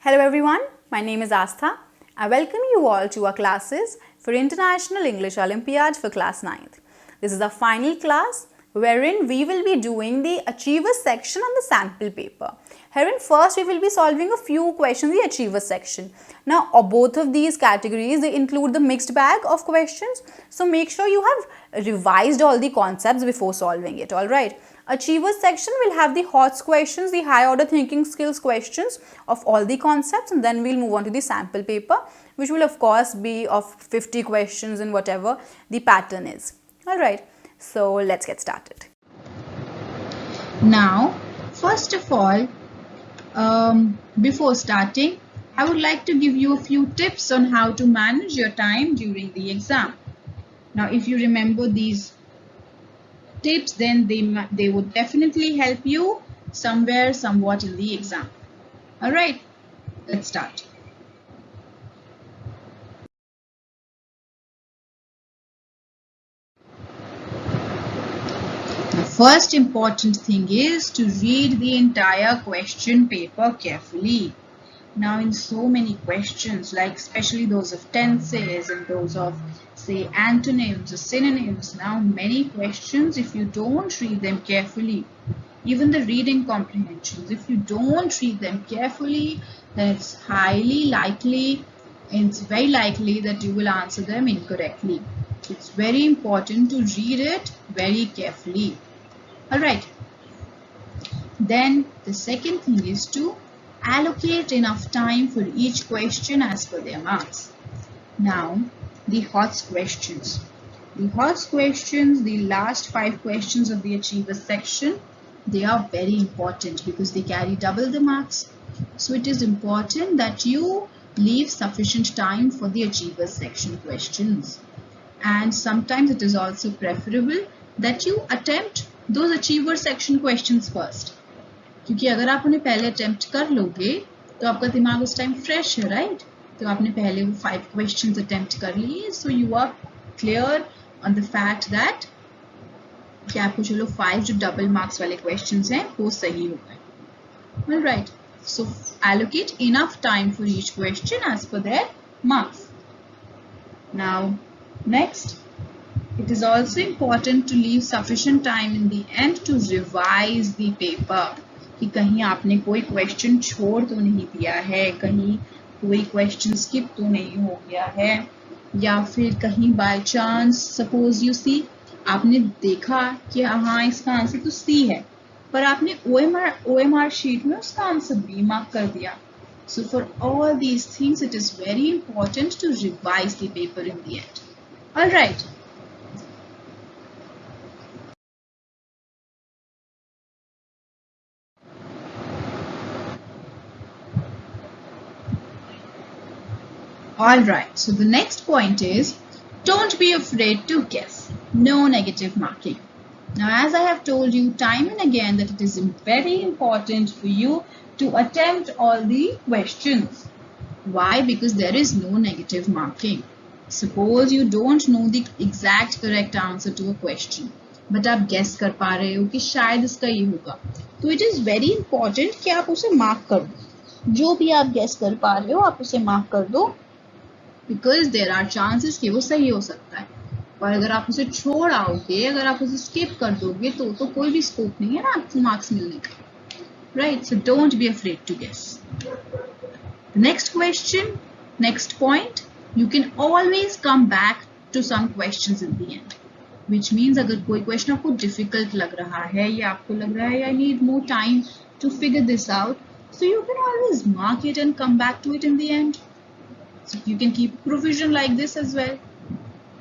Hello everyone, my name is Aastha. I welcome you all to our classes for International English Olympiad for class 9th. This is our final class wherein we will be doing the Achievers section on the sample paper. Herein first we will be solving a few questions in the Achievers section. Now both of these categories, they include the mixed bag of questions. So make sure you have revised all the concepts before solving it, alright. Achievers section will have the HOTS questions, the high order thinking skills questions of all the concepts, and then we'll move on to the sample paper, which will of course be of 50 questions and whatever the pattern is. Alright, so let's get started. Now, first of all, before starting, I would like to give you a few tips on how to manage your time during the exam. Now, if you remember these tips, then they would definitely help you somewhat in the exam. All right, let's start. The first important thing is to read the entire question paper carefully. Now, in so many questions, like especially those of tenses and those of, say, antonyms or synonyms, now many questions, if you don't read them carefully, even the reading comprehensions, if you don't read them carefully, then it's highly likely, and it's very likely that you will answer them incorrectly. It's very important to read it very carefully. Alright. Then the second thing is to allocate enough time for each question as per their marks. Now, the HOTS questions. The HOTS questions, the last 5 questions of the Achievers section, they are very important because they carry double the marks. So it is important that you leave sufficient time for the Achievers section questions. And sometimes it is also preferable that you attempt those Achievers section questions first. क्योंकि अगर आप उन्हें पहले attempt कर लोगे तो आपका दिमाग उस टाइम फ्रेश है, राइट? तो आपने पहले वो 5 क्वेश्चंस अटेम्प्ट कर लिए, so you are clear on the fact that कि आपको चलो 5 जो डबल मार्क्स वाले क्वेश्चंस हैं वो सही हो गए. Alright, so allocate enough time for each question as per their marks. Now, next, it is also important to leave sufficient time in the end to revise the paper. कि कहीं आपने कोई क्वेश्चन छोड़ तो नहीं दिया है, कहीं कोई क्वेश्चन स्किप तो नहीं हो गया है, या फिर कहीं by chance suppose you see आपने देखा कि हाँ इसका आंसर तो सी है, पर आपने OMR शीट में उसका आंसर बी मार्क कर दिया. So for all these things, it is very important to revise the paper in the end. All right. Alright, so the next point is, don't be afraid to guess. No negative marking. Now, as I have told you time and again that it is very important for you to attempt all the questions. Why? Because there is no negative marking. Suppose you don't know the exact correct answer to a question, but आप guess कर पा रहे हो कि शायद इसका ये होगा, तो it is very important कि आप उसे mark कर दो. जो भी आप guess कर पा रहे हो आप उसे mark कर दो, because there are chances कि वो सही हो सकता है. और अगर आप उसे छोड़ आओगे, अगर आप उसे skip कर दोगे तो कोई भी scope नहीं है ना आपको marks मिलने का. Right, so don't be afraid to guess. The next question, next point, you can always come back to some questions in the end. Which means अगर कोई question आपको difficult लग रहा है या आपको लग रहा है I need more time to figure this out, so you can always mark it and come back to it in the end. So you can keep provision like this as well.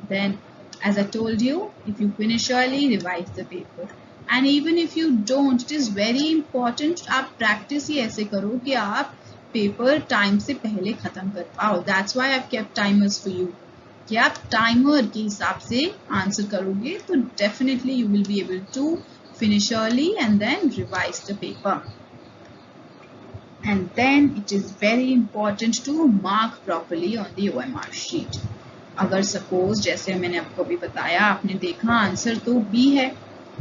Then, as I told you, if you finish early, revise the paper. And even if you don't, it is very important आप practice ही ऐसे करो कि आप paper time से पहले खत्म कर पाओ. That's why I've kept timers for you. कि आप timer के हिसाब से answer करोगे तो definitely you will be able to finish early and then revise the paper. And then it is very important to mark properly on the OMR sheet. अगर suppose जैसे मैंने आपको अभी बताया, आपने देखा आंसर तो B है,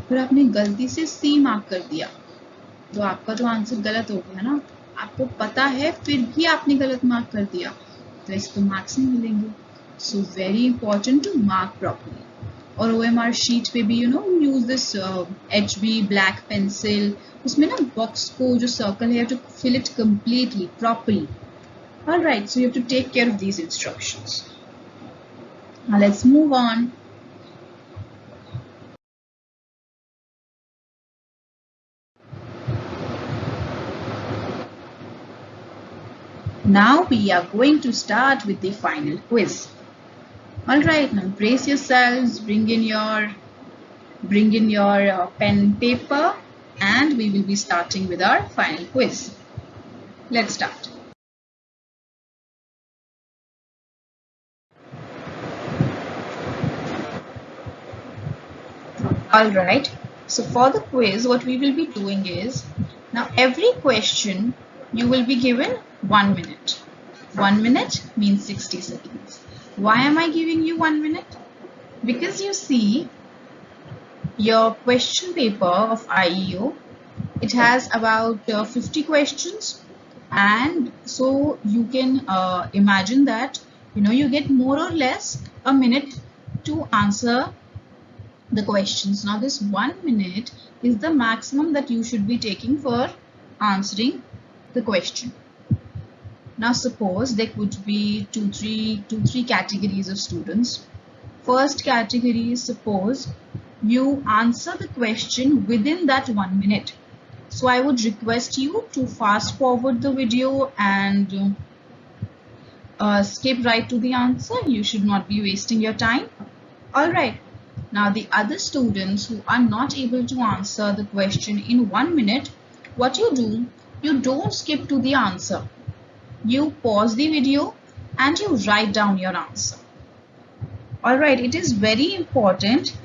फिर आपने गलती से C मार्क कर दिया, तो आपका तो आंसर गलत हो गया ना. आपको पता है फिर भी आपने गलत मार्क कर दिया तो इसको मार्क्स नहीं मिलेंगे. So very important to mark properly. और OMR शीट पे भी use this HB black pencil. उसमें ना बॉक्स को जो सर्कल है to fill it completely properly. Alright, so you have to take care of these instructions. Now let's move on. Now we are going to start with the final quiz. Alright, now brace yourselves, bring in your pen and paper, and we will be starting with our final quiz. Let's start. Alright, so for the quiz, what we will be doing is, now every question you will be given 1 minute. 1 minute means 60 seconds. Why am I giving you 1 minute? Because you see, your question paper of IEO, it has about 50 questions, and so you can imagine that you get more or less a minute to answer the questions. Now this 1 minute is the maximum that you should be taking for answering the question. Now suppose there could be two, three categories of students. First category is, suppose you answer the question within that 1 minute. So I would request you to fast forward the video and skip right to the answer. You should not be wasting your time. Alright. Now the other students who are not able to answer the question in 1 minute, what you do, you don't skip to the answer. You pause the video and you write down your answer. Alright, it is very important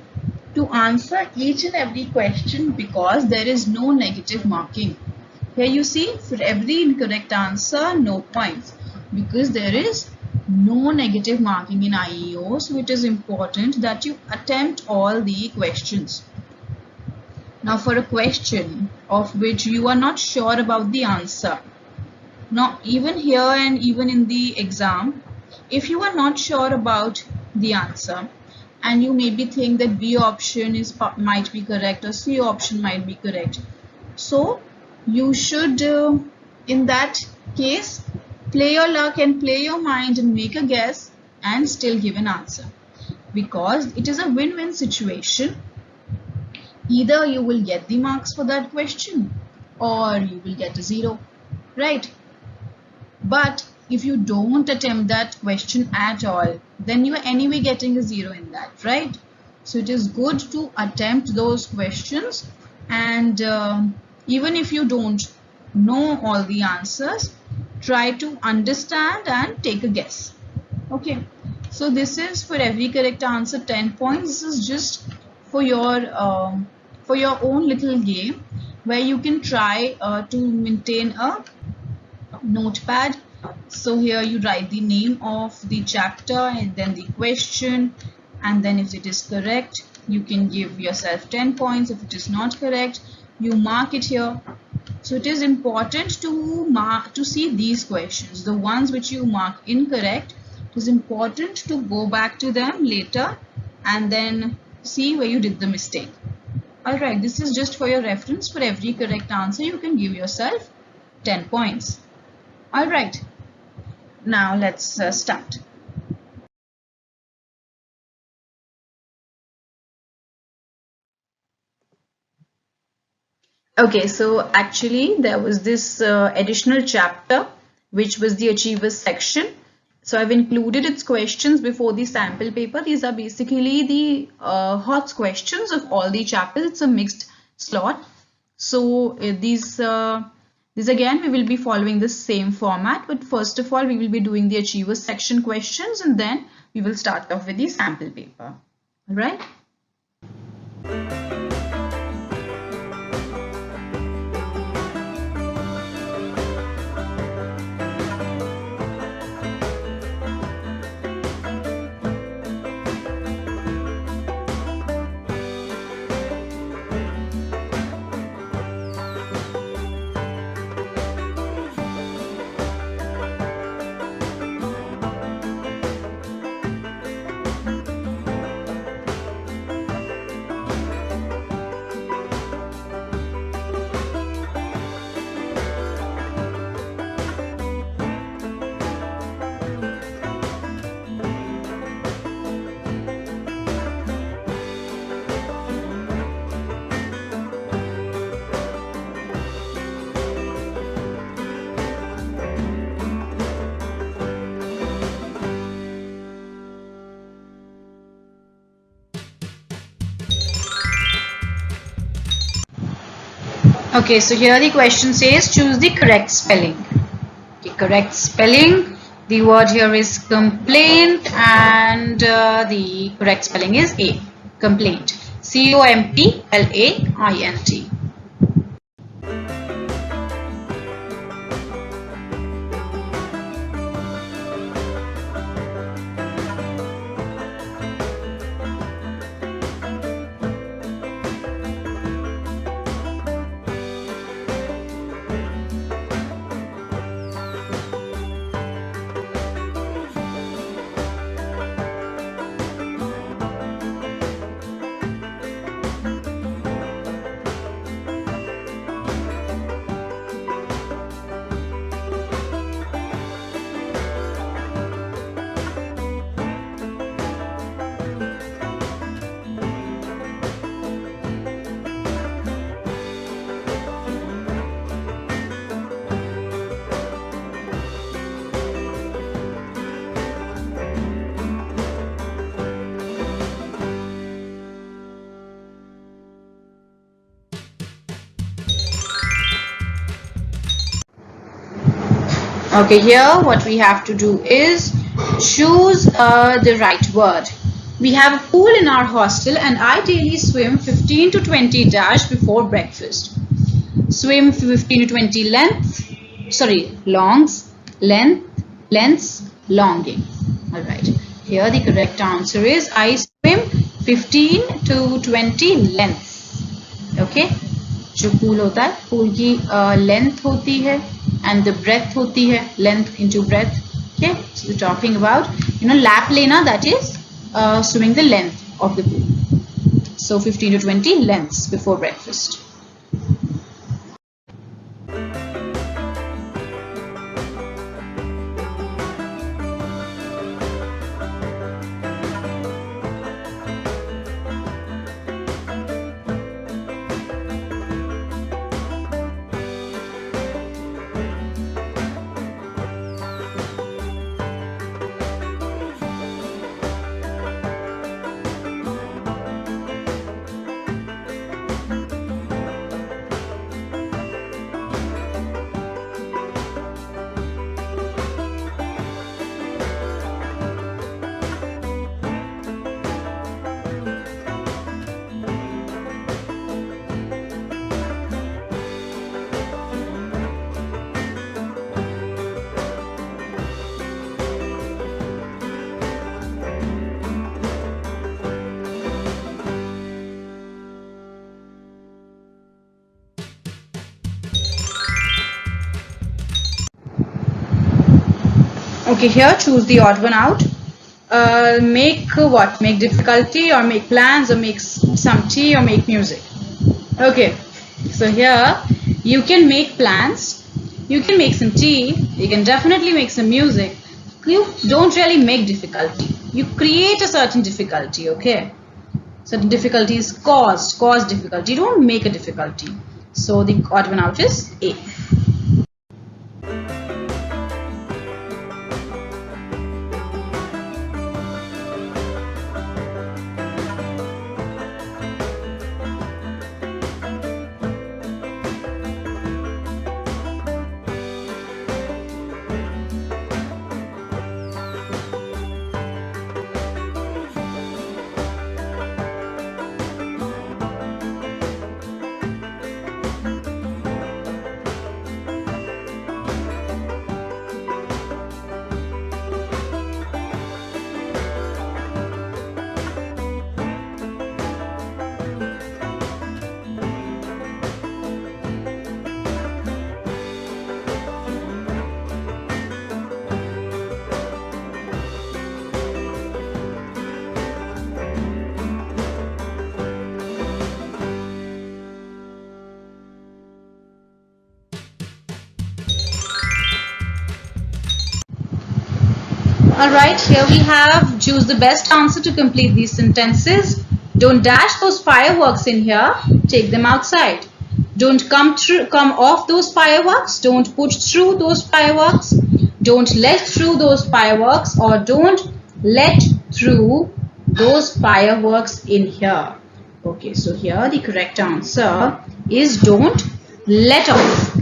to answer each and every question because there is no negative marking. Here you see, for every incorrect answer, no points because there is no negative marking in IEO. So it is important that you attempt all the questions. Now for a question of which you are not sure about the answer, now even here and even in the exam, if you are not sure about the answer and you maybe think that B option might be correct or C option might be correct, so you should in that case play your luck and play your mind and make a guess and still give an answer, because it is a win-win situation. Either you will get the marks for that question or you will get a 0, right? But if you don't attempt that question at all, then you are anyway getting a 0 in that, right? So it is good to attempt those questions, and even if you don't know all the answers, try to understand and take a guess. Okay, so this is for every correct answer 10 points. This is just for your own little game where you can try to maintain a notepad. So here you write the name of the chapter and then the question, and then if it is correct you can give yourself 10 points. If it is not correct, you mark it here. So it is important to see these questions, the ones which you mark incorrect. It is important to go back to them later and then see where you did the mistake. Alright, this is just for your reference. For every correct answer you can give yourself 10 points. Alright, now let's start. Okay, so actually there was this additional chapter which was the Achievers section. So I've included its questions before the sample paper. These are basically the hot questions of all the chapters. It's a mixed slot. So these again we will be following the same format, but first of all we will be doing the Achievers section questions and then we will start off with the sample paper. All right. Okay, so here the question says choose the correct spelling. The correct spelling, the word here is complaint, and the correct spelling is A, complaint. C-O-M-P-L-A-I-N-T. Okay, here what we have to do is choose the right word. We have a pool in our hostel and I daily swim 15 to 20 dash before breakfast. Swim 15 to 20 longs, lengths, longing. Alright, here the correct answer is I swim 15 to 20 lengths. Okay, जो pool होता है, pool की length होती है and the breadth होती है, length into breadth. Okay, so we're talking about, lap lena, that is swimming the length of the pool. So 15 to 20 lengths before breakfast. Okay, here choose the odd one out. Make what? Make difficulty, or make plans, or make some tea, or make music. Okay, so here you can make plans, you can make some tea, you can definitely make some music. You don't really make difficulty, you create a certain difficulty. Okay, certain difficulty is caused, cause difficulty, you don't make a difficulty. So the odd one out is A. Alright, here we have choose the best answer to complete these sentences. Don't dash those fireworks in here, take them outside. Don't come off those fireworks, don't push through those fireworks. Don't let through those fireworks, or don't let through those fireworks in here. Okay, so here the correct answer is don't Let off.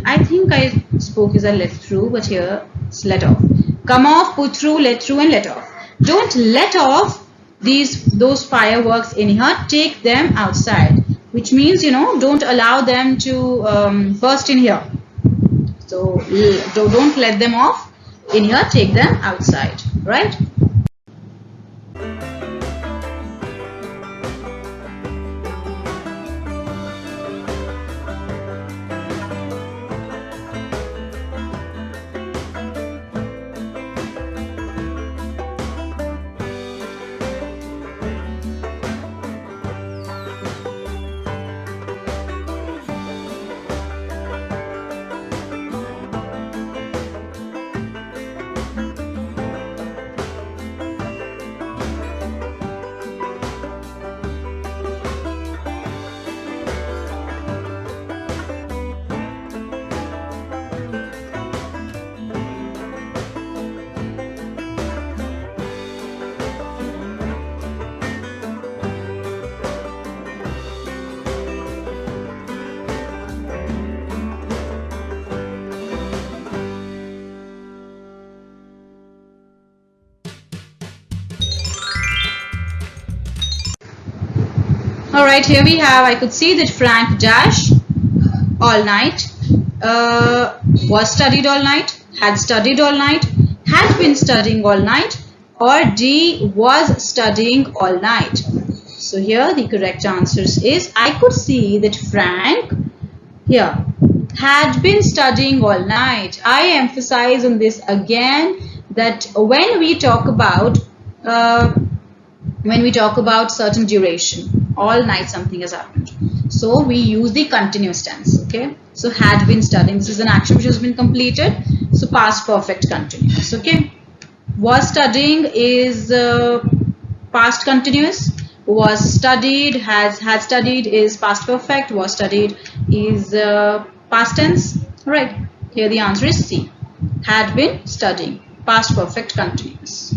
I think I spoke as a let through, but here it's let off. Come off, put through, and let off. Don't let off those fireworks in here. Take them outside, which means, you know, don't allow them to burst in here. So don't let them off in here. Take them outside, right? Alright, here we have, I could see that Frank dash all night, was studied all night, had studied all night, had been studying all night, or D, was studying all night. So here the correct answers is, I could see that Frank here had been studying all night. I emphasize on this again that when we talk about certain duration, all night something has happened, so we use the continuous tense. Okay, so had been studying, this is an action which has been completed, so past perfect continuous. Okay, was studying is past continuous, was studied, had studied is past perfect, was studied is past tense. Right, here the answer is C, had been studying, past perfect continuous.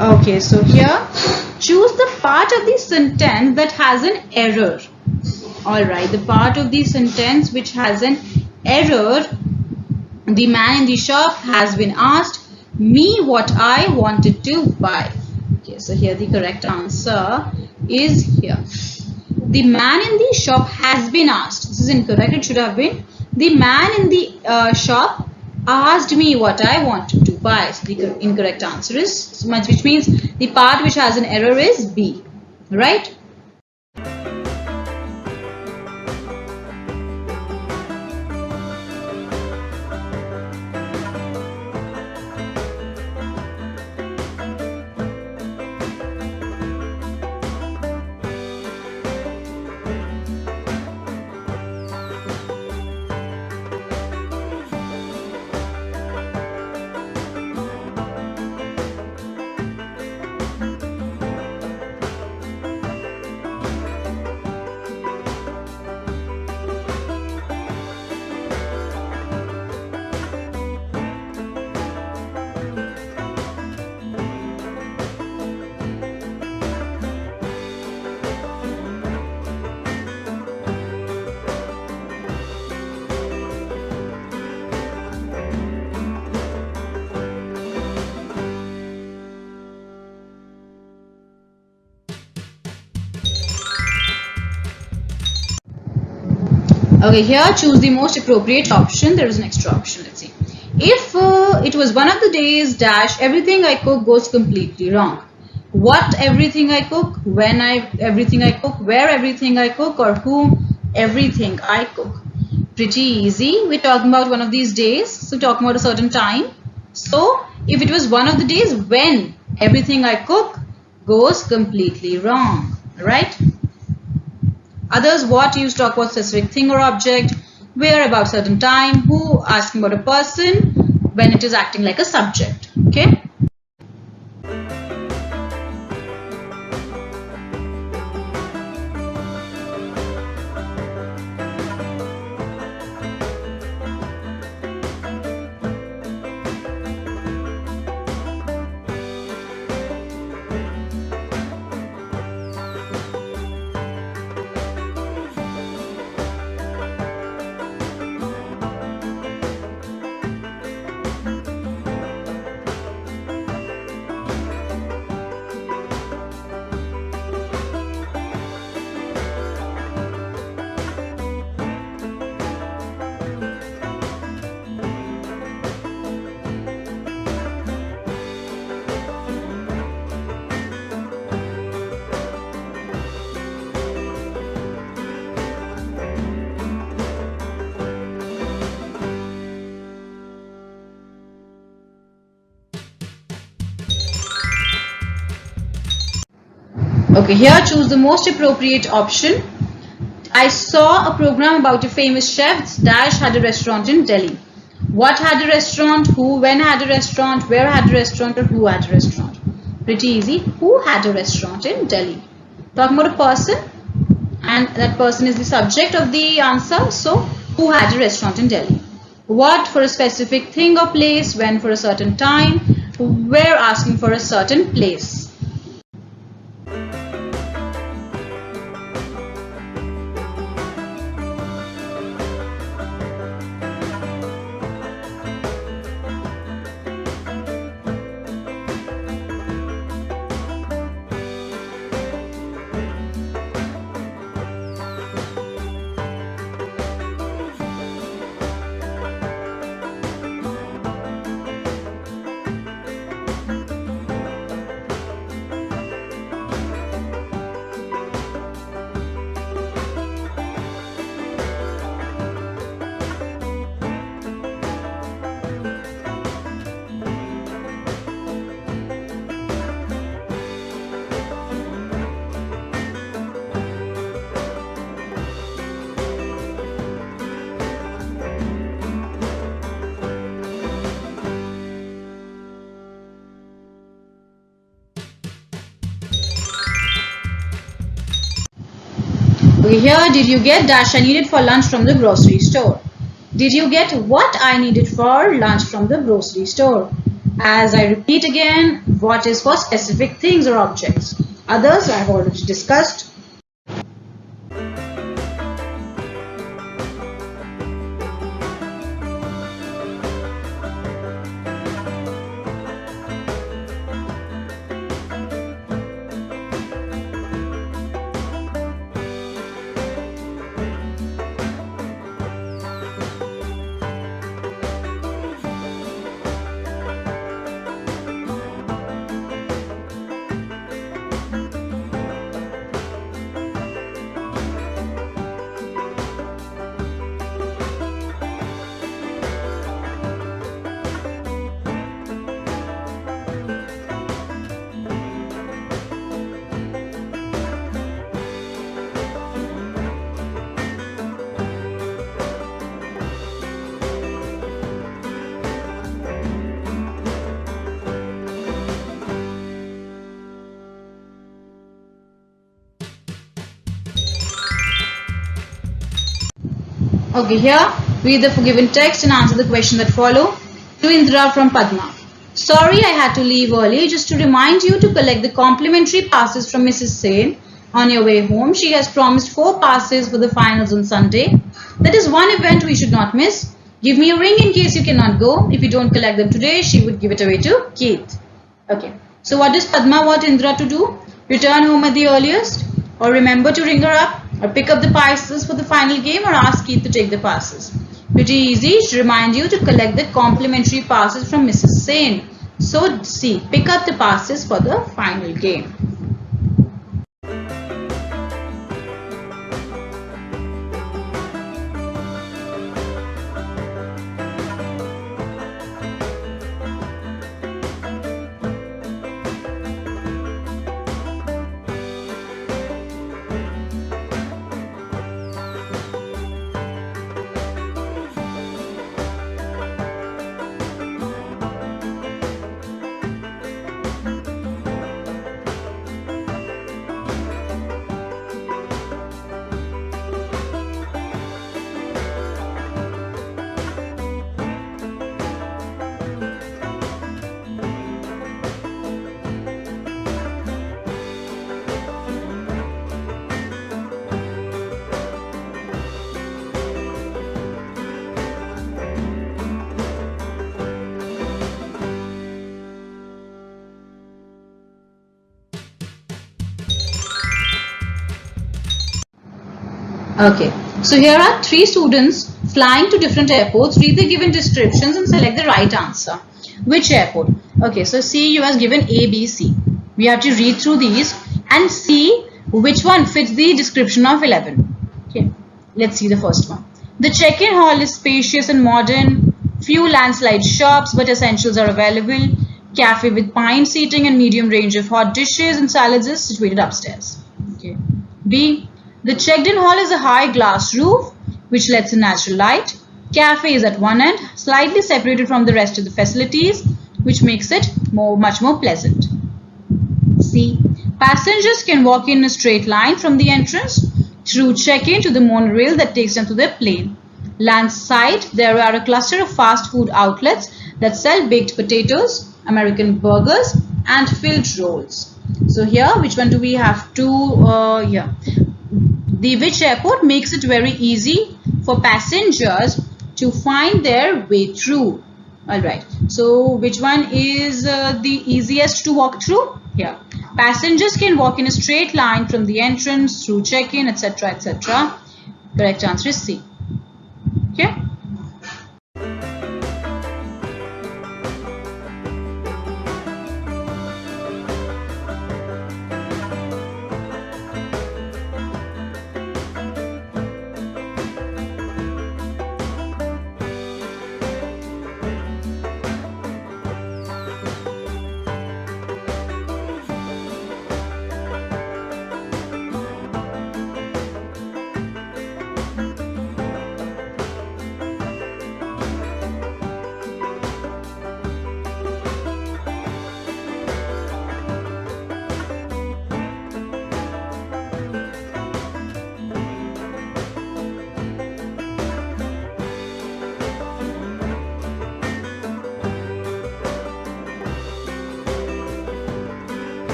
Okay, so here choose the part of the sentence that has an error. Alright, the part of the sentence which has an error. The man in the shop has been asked me what I wanted to buy. Okay, so here the correct answer is here. The man in the shop has been asked. This is incorrect. It should have been the man in the shop asked me what I wanted to buy. So the incorrect answer is, which means the part which has an error is B. Right? Okay, here choose the most appropriate option. There is an extra option. Let's see. If it was one of the days dash, everything I cook goes completely wrong. What everything I cook, when everything I cook, where everything I cook, or whom everything I cook. Pretty easy. We're talking about one of these days. So talking about a certain time. So if it was one of the days when everything I cook goes completely wrong. Right? Others, what, used to talk about specific thing or object, where, about certain time, who, asking about a person, when it is acting like a subject. Okay. Okay, here choose the most appropriate option. I saw a program about a famous chef dash had a restaurant in Delhi. What had a restaurant, who, when had a restaurant, where had a restaurant, or who had a restaurant. Pretty easy. Who had a restaurant in Delhi? Talking about a person, and that person is the subject of the answer. So, who had a restaurant in Delhi? What, for a specific thing or place, when, for a certain time, where, asking for a certain place. Okay, here, did you get dash I needed for lunch from the grocery store? Did you get what I needed for lunch from the grocery store? As I repeat again, what is for specific things or objects. Others I have already discussed. Okay, here, read the given text and answer the question that follow. To Indra from Padma. Sorry, I had to leave early. Just to remind you to collect the complimentary passes from Mrs. Sane on your way home. She has promised 4 passes for the finals on Sunday. That is one event we should not miss. Give me a ring in case you cannot go. If you don't collect them today, she would give it away to Keith. Okay. So what does Padma want Indra to do? Return home at the earliest? Or remember to ring her up? Or pick up the passes for the final game, or ask Keith to take the passes. Pretty easy. To remind you to collect the complimentary passes from Mrs. Sain. So C, pick up the passes for the final game. Okay, so here are 3 students flying to different airports. Read the given descriptions and select the right answer. Which airport? Okay, so see, you has given A, B, C. We have to read through these and see which one fits the description of 11. Okay, let's see the first one. The check-in hall is spacious and modern. Few landslide shops, but essentials are available. Cafe with pine seating and medium range of hot dishes and salads is situated upstairs. Okay. B. The checked-in hall is a high glass roof which lets in natural light. Cafe is at one end, slightly separated from the rest of the facilities, which makes it much more pleasant. C. Passengers can walk in a straight line from the entrance through check-in to the monorail that takes them to their plane. Landside, there are a cluster of fast food outlets that sell baked potatoes, American burgers, and filled rolls. So here, which one do we have to? The which airport makes it very easy for passengers to find their way through. Alright, so which one is the easiest to walk through? Here. Passengers can walk in a straight line from the entrance through check-in, etc., etc. Correct answer is C. Okay.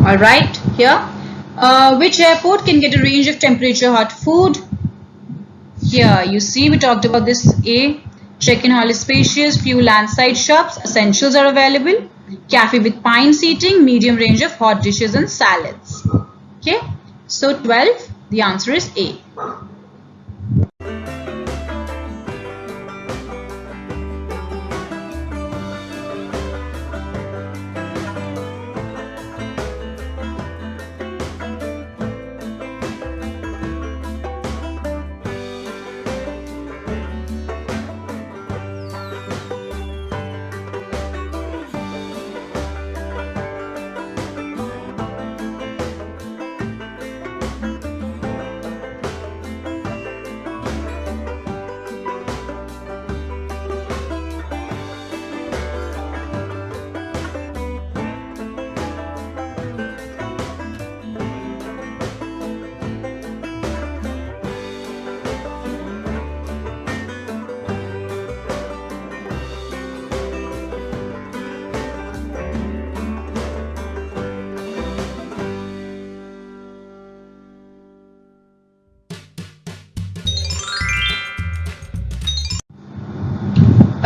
Alright, here. Which airport can get a range of temperature hot food? Here, you see we talked about this A. Check-in hall is spacious, few landside shops, essentials are available. Cafe with pine seating, medium range of hot dishes and salads. Okay, so 12, the answer is A.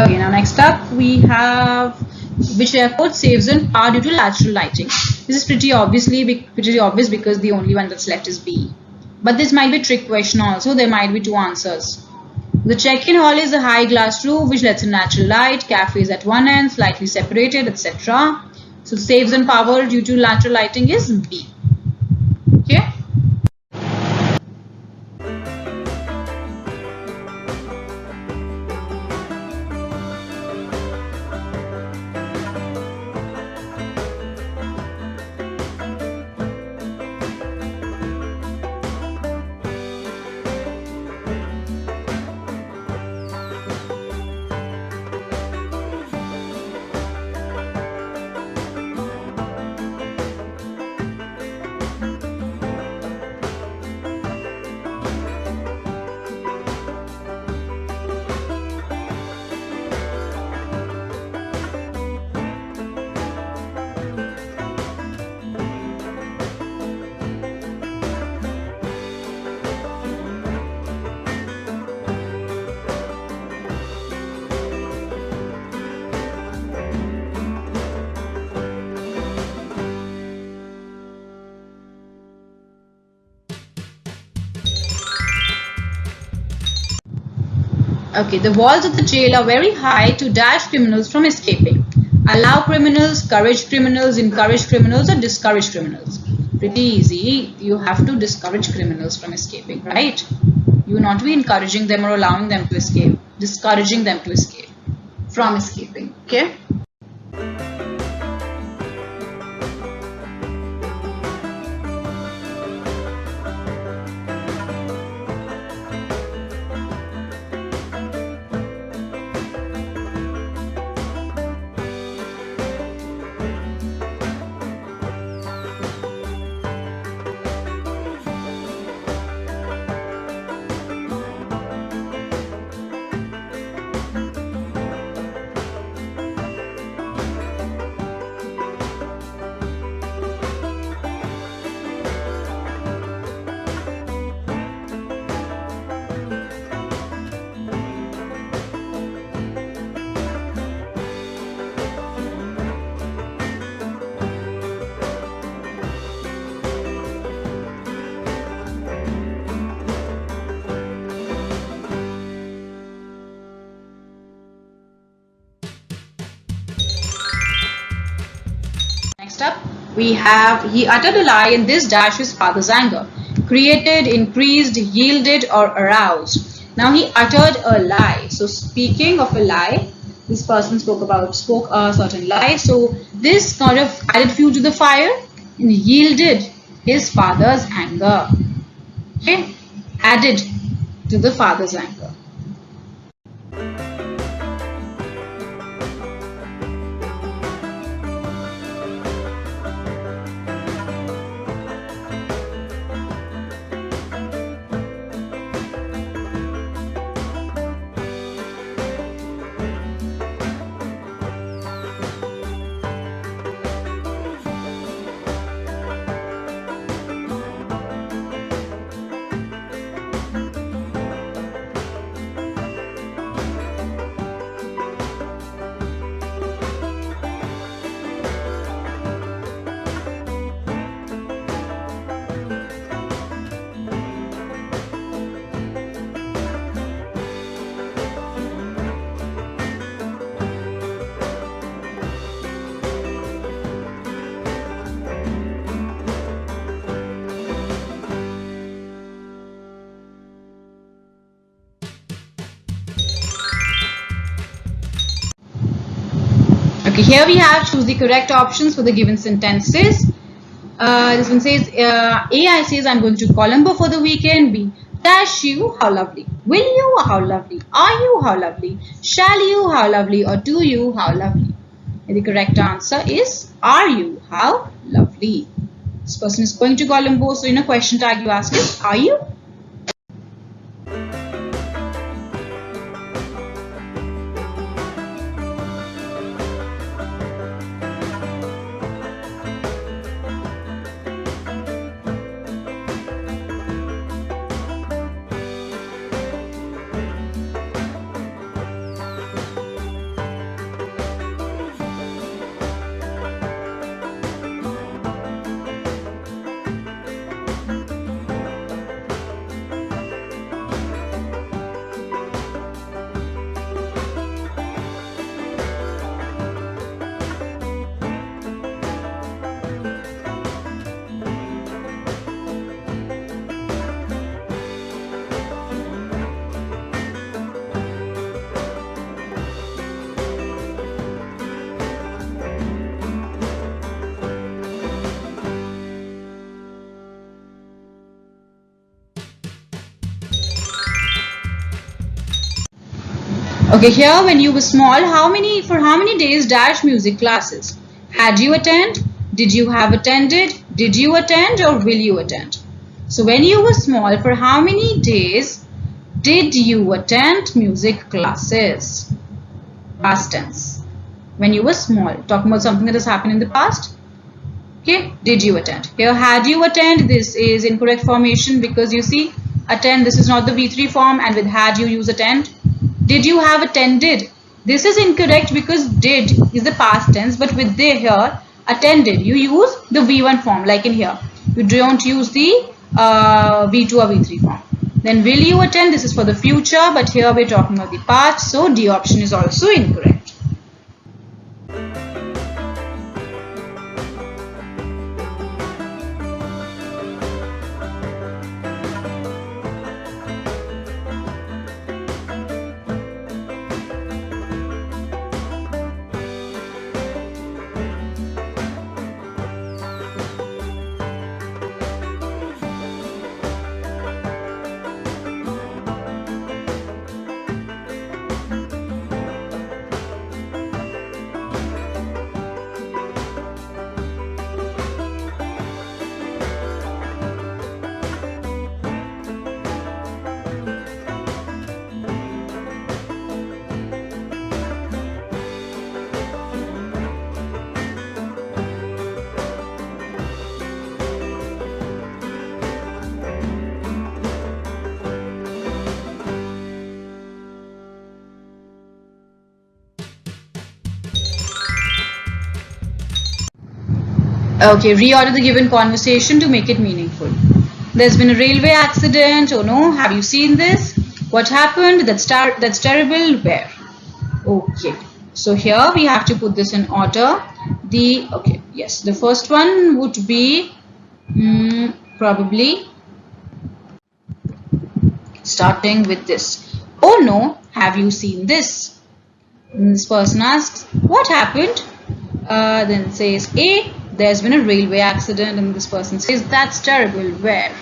Okay, now next up we have which airport saves on power due to lateral lighting. This is pretty obvious because the only one that's left is B. But this might be a trick question also. There might be two answers. The check-in hall is a high glass roof which lets in natural light. Cafe is at one end, slightly separated, etc. So saves on power due to lateral lighting is B. Okay. Okay, the walls of the jail are very high to dash criminals from escaping. Allow criminals, encourage criminals, or discourage criminals. Pretty easy. You have to discourage criminals from escaping, right? You will not be encouraging them or allowing them to escape. Discouraging them to escape from escaping. Okay? Next up, we have he uttered a lie and this dashed his father's anger. Created, increased, yielded, or aroused. Now he uttered a lie. So speaking of a lie, this person spoke a certain lie. So this kind of added fuel to the fire and yielded his father's anger. Okay, added to the father's anger. Okay, here we have choose the correct options for the given sentences. This one says, AI says, I'm going to Colombo for the weekend. B, dash you, how lovely. Will you, how lovely. Are you, how lovely. Shall you, how lovely. Or do you, how lovely. And the correct answer is, are you, how lovely. This person is going to Colombo, so in a question tag you ask is, are you? Okay, here when you were small, for how many days dash music classes? Had you attend? Did you have attended? Did you attend or will you attend? So when you were small, for how many days did you attend music classes? Past tense. When you were small, talking about something that has happened in the past. Okay, did you attend? Here, had you attend, this is incorrect formation because you see, attend, this is not the V3 form, and with had you use attend. Did you have attended? This is incorrect because did is the past tense, but with they here, attended, you use the V1 form like in here. You don't use the V2 or V3 form. Then will you attend? This is for the future, but here we're talking about the past, so D option is also incorrect. Okay, reorder the given conversation to make it meaningful. There's been a railway accident. Oh no, have you seen this? What happened? That's terrible. Where? Okay, so here we have to put this in order. The first one would be probably starting with this. Oh no, have you seen this? And this person asks, what happened? Then it says A, there's been a railway accident, and this person says, that's terrible. Where?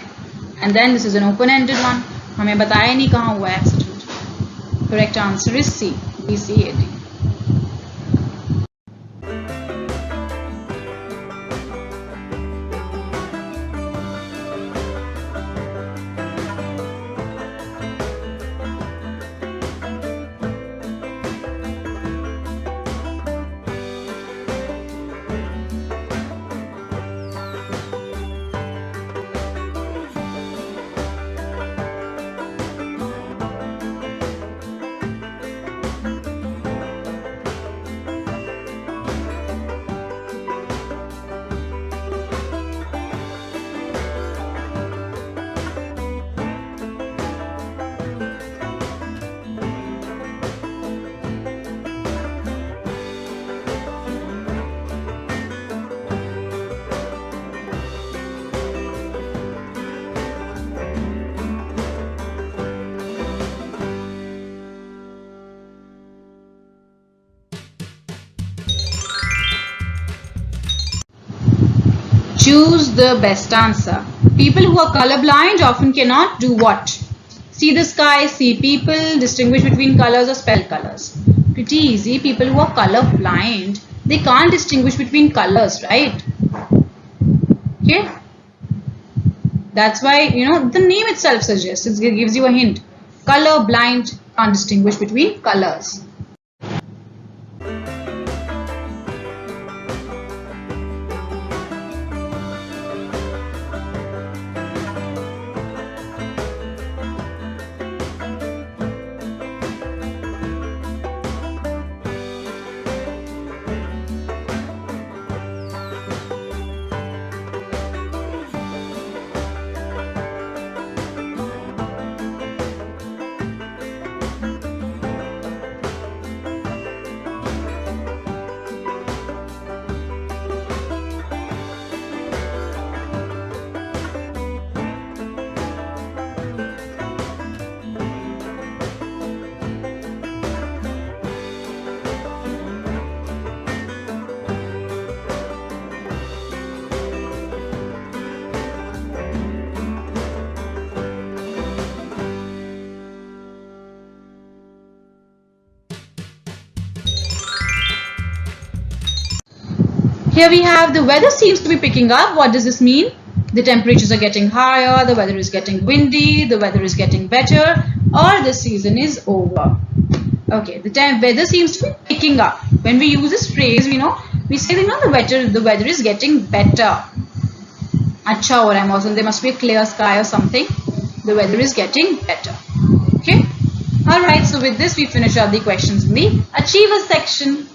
And then this is an open-ended one. हमें बताया नहीं कहाँ हुआ accident. Correct answer is C. B, C, A, D. Choose the best answer. People who are colorblind often cannot do what? See the sky, see people, distinguish between colors or spell colors. Pretty easy. People who are colorblind, they can't distinguish between colors, right? Okay. That's why, the name itself suggests, it gives you a hint. Colorblind can't distinguish between colors. Here we have the weather seems to be picking up. What does this mean? The temperatures are getting higher, the weather is getting windy, the weather is getting better, or the season is over. Okay, the weather seems to be picking up. When we use this phrase, we say the weather is getting better. Acha ho raha hai mausam. There must be a clear sky or something. The weather is getting better. Okay. Alright, so with this we finish up the questions in the Achievers section.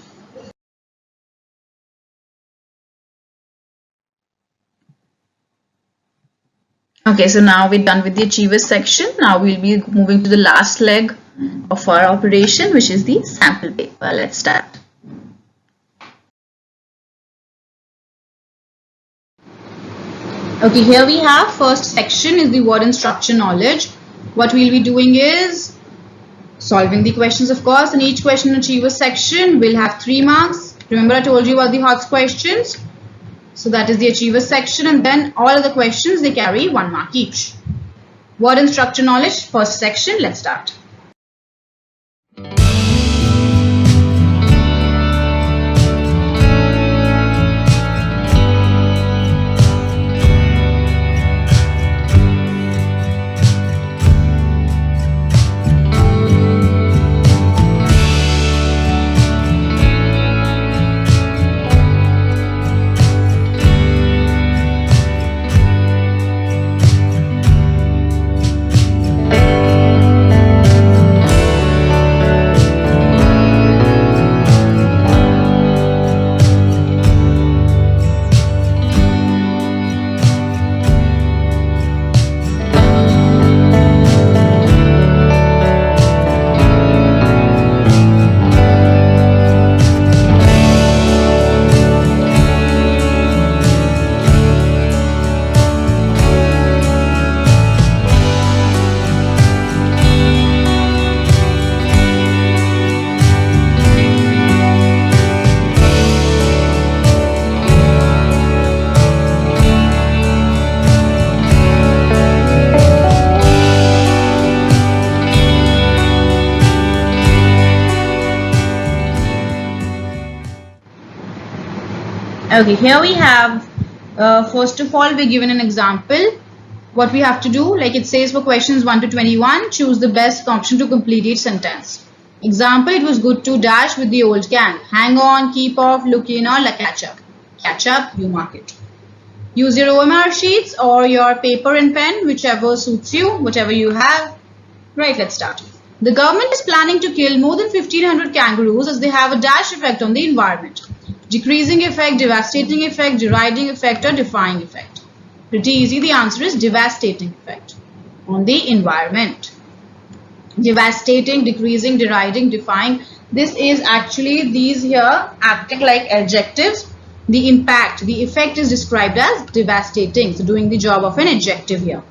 Okay, so now we're done with the Achievers section. Now we'll be moving to the last leg of our operation, which is the sample paper. Let's start. Okay, here we have first section is the word and structure knowledge. What we'll be doing is solving the questions, of course, and each question in Achievers section will have 3 marks. Remember I told you about the HOTS questions? So that is the Achievers section, and then all of the questions, they carry 1 mark each. Word and structure knowledge, first section. Let's start. Okay, here we have, first of all, we're given an example. What we have to do, like it says for questions 1 to 21, choose the best option to complete each sentence. Example, it was good to dash with the old gang. Hang on, keep off, look in, or catch up. Catch up, you mark it. Use your OMR sheets or your paper and pen, whichever suits you, whatever you have. Right, let's start. The government is planning to kill more than 1,500 kangaroos as they have a dash effect on the environment. Decreasing effect, devastating effect, deriding effect, or defying effect. Pretty easy. The answer is devastating effect on the environment. Devastating, decreasing, deriding, defying. This is actually these here acting like adjectives. The impact, the effect is described as devastating. So doing the job of an adjective here.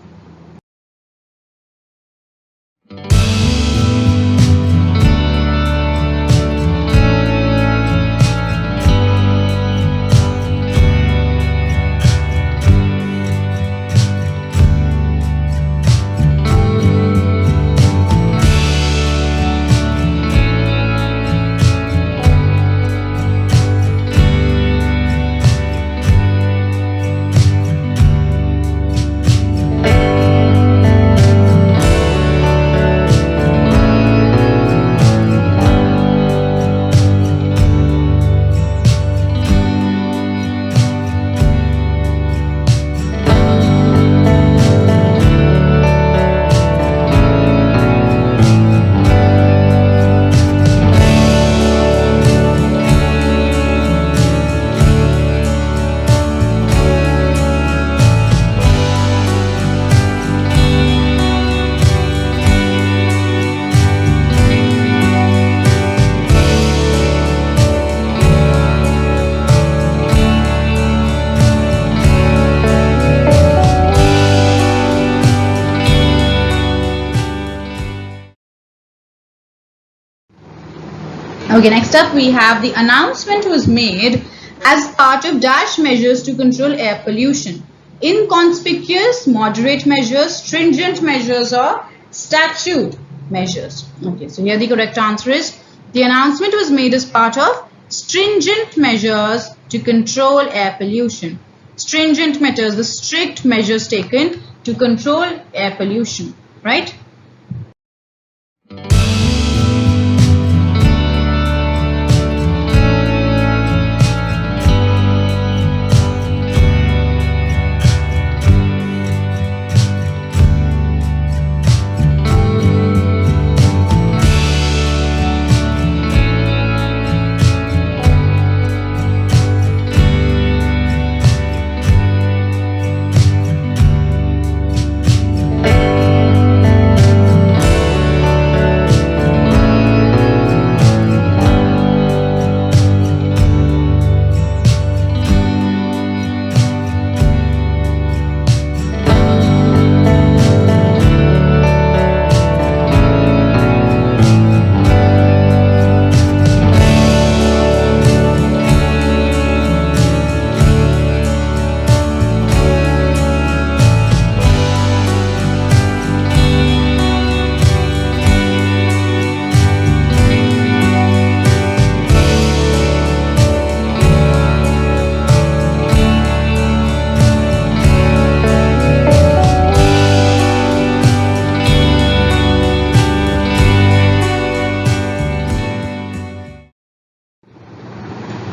Okay, next up we have the announcement was made as part of dash measures to control air pollution. Inconspicuous, moderate measures, stringent measures, or statute measures. Okay, so here the correct answer is the announcement was made as part of stringent measures to control air pollution. Stringent matters, the strict measures taken to control air pollution, right?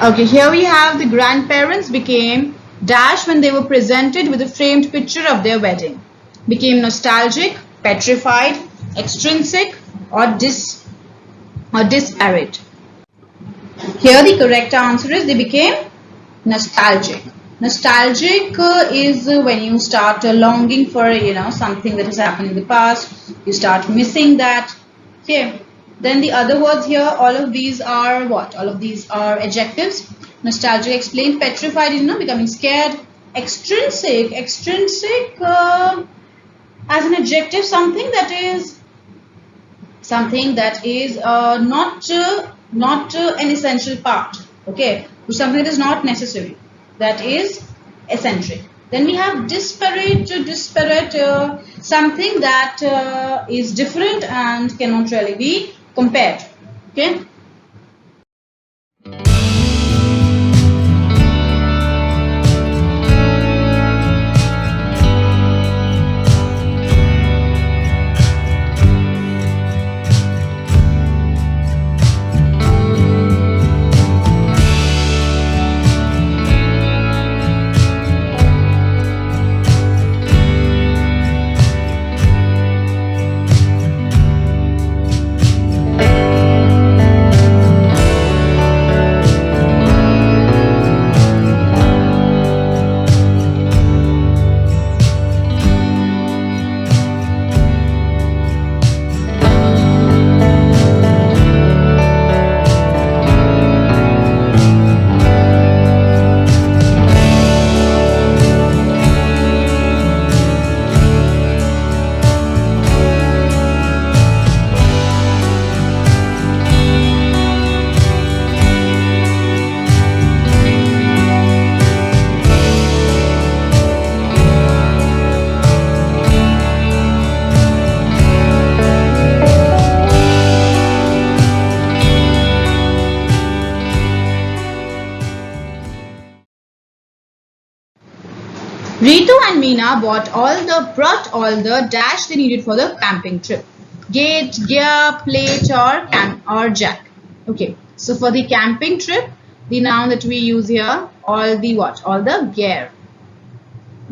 Okay, here we have the grandparents became dash when they were presented with a framed picture of their wedding. Became nostalgic, petrified, extrinsic, or disparate. Here the correct answer is they became nostalgic. Nostalgic is when you start longing for something that has happened in the past. You start missing that. Okay. Then the other words here, all of these are what? All of these are adjectives. Nostalgic explained, petrified is becoming scared. Extrinsic as an adjective, something that is not an essential part. Okay, something that is not necessary. That is eccentric. Then we have disparate, something that is different and cannot really be compared. Okay. Ritu and Meena brought all the dash they needed for the camping trip. Gate, gear, plate or jack. Okay, so for the camping trip, the noun that we use here, all the gear.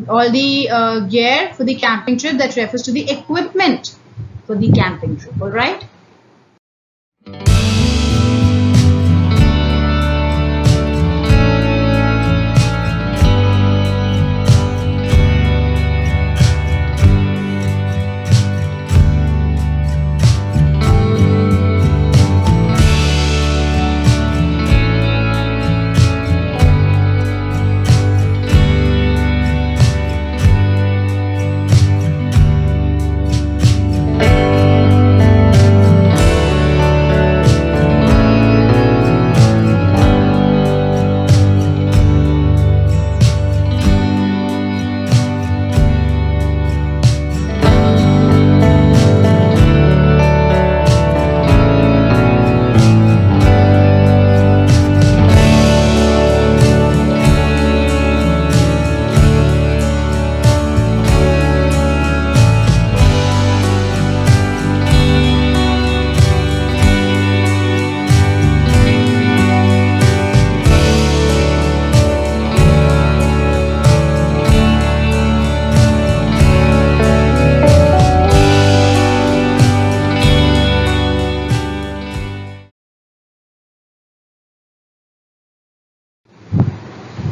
All the gear for the camping trip, that refers to the equipment for the camping trip, alright?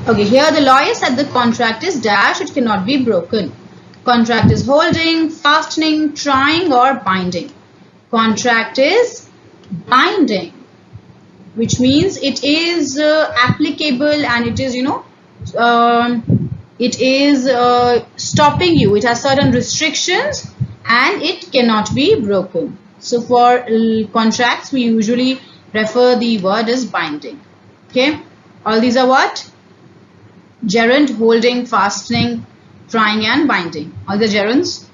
Okay, here the lawyer said the contract is dash, it cannot be broken. Contract is holding, fastening, trying or binding. Contract is binding, which means it is applicable and it is, it is stopping you. It has certain restrictions and it cannot be broken. So for contracts, we usually refer the word as binding. Okay, all these are what? Gerund, holding, fastening, trying and binding. All the gerunds.